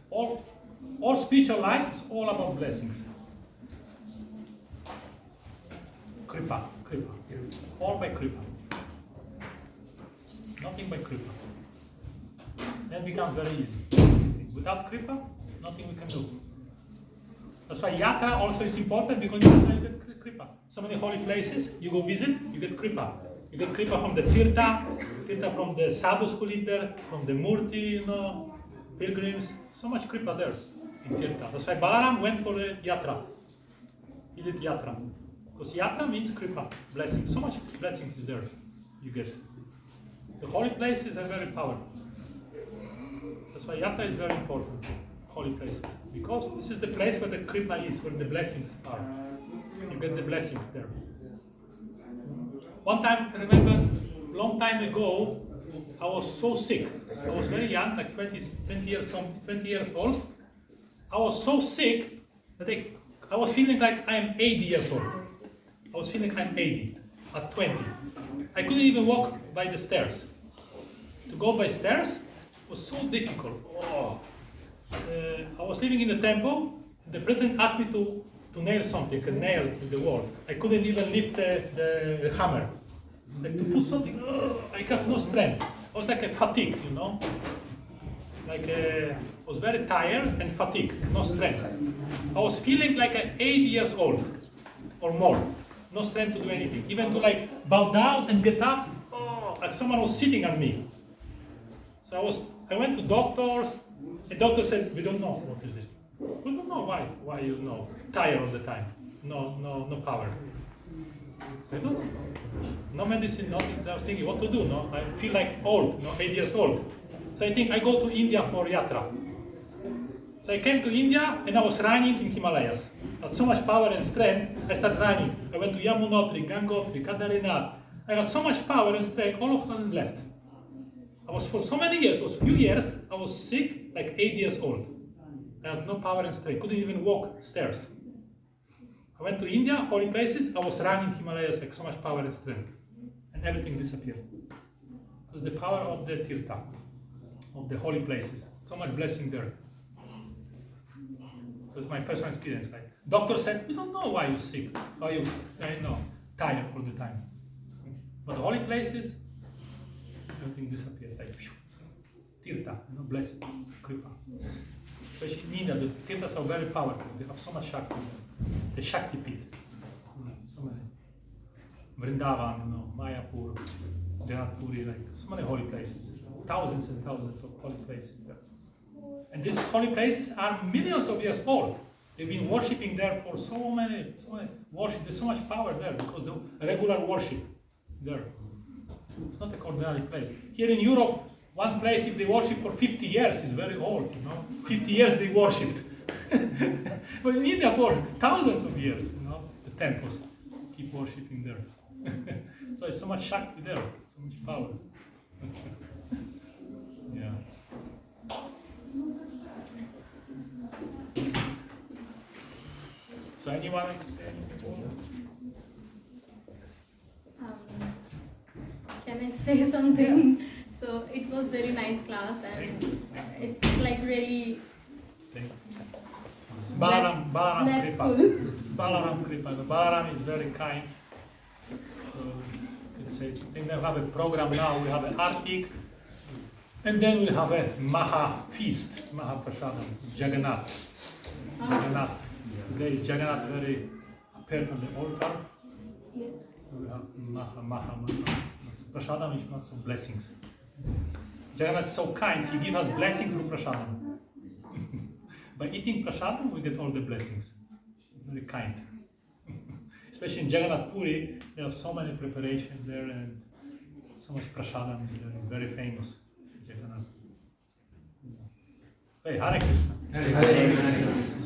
All spiritual life is all about blessings. Kripa. All by Kripa. Nothing by Kripa. Then it becomes very easy. Without Kripa, nothing we can do. That's why yatra also is important, because you get Kripa. So many holy places, you go visit, you get Kripa. You get Kripa from the Tirtha from the sadhus who live there, from the Murti, pilgrims. So much Kripa there in Tirtha. That's why Balaram went for the yatra. He did yatra. Because yatra means Kripa, blessing. So much blessing is there, you get. The holy places are very powerful. That's why So Yatra is very important, holy places, because this is the place where the Kripa is, where the blessings are. You get the blessings there. One time, I remember, long time ago, I was so sick. I was very young, like 20 years old. I was so sick that I was feeling like I am 80 years old. I was feeling like I'm 80 at 20. I couldn't even walk by the stairs. To go by stairs was so difficult. Oh. I was living in the temple. The president asked me to nail something, a nail in the wall. I couldn't even lift the hammer. Like to put something, I have no strength. I was like a fatigue, you know? Like I was very tired and fatigued, no strength. I was feeling like I'm 80 years old or more. No strength to do anything. Even to like bow down and get up, like someone was sitting on me. So I went to doctors. The doctor said, we don't know what is this. We don't know why you know. Tired all the time. No power. I don't know. No medicine, nothing. I was thinking what to do, no? I feel like old, 8 years old. So I think I go to India for yatra. So I came to India and I was running in Himalayas. I had so much power and strength, I started running. I went to Yamunotri, Gangotri, Kadarinath. I got so much power and strength, all of them left. I was for so many years, few years, I was sick, like 8 years old. I had no power and strength, couldn't even walk stairs. I went to India, holy places, I was running Himalayas, like so much power and strength. And everything disappeared. It was the power of the tirtha, of the holy places. So much blessing there. So it's my personal experience. Like, doctor said, we don't know why you're sick, why you tired all the time. But the holy places, everything disappeared. Like, tirtha, blessing, kripa. Especially in India, the tirthas are very powerful. They have so much shakti. The Shakti Pit. So many. Vrindavan, Mayapur, Janatpuri, like so many holy places. Thousands and thousands of holy places there. And these holy places are millions of years old. They've been worshipping there for so many worship. There's so much power there because the regular worship there. It's not a ordinary place. Here in Europe, one place, if they worship for 50 years, is very old, 50 years they worshipped. But in India, for thousands of years, the temples keep worshipping there. So it's so much Shakti there, so much power. Yeah. So anyone like to say anything? Can I say something? Yeah. So it was very nice class and it's like really Balaram Kripa. blessful. Balaram Kripa. Balaram is very kind. So you could say something. We have a program now. We have an Artik, and then we have a Maha feast, Maha Prasadam, Jagannath. Jagannath. Today Jagannath very appeared on the altar. Yes. So we have Maha. Prasadam is not some blessings. Jagannath is so kind. He gives us blessing through Prasadam. By eating prasadam, we get all the blessings. Very kind. Especially in Jagannath Puri, they have so many preparations there and so much prasadam is there. It's very famous, Jagannath. Hey, Hare Krishna. Hare Krishna.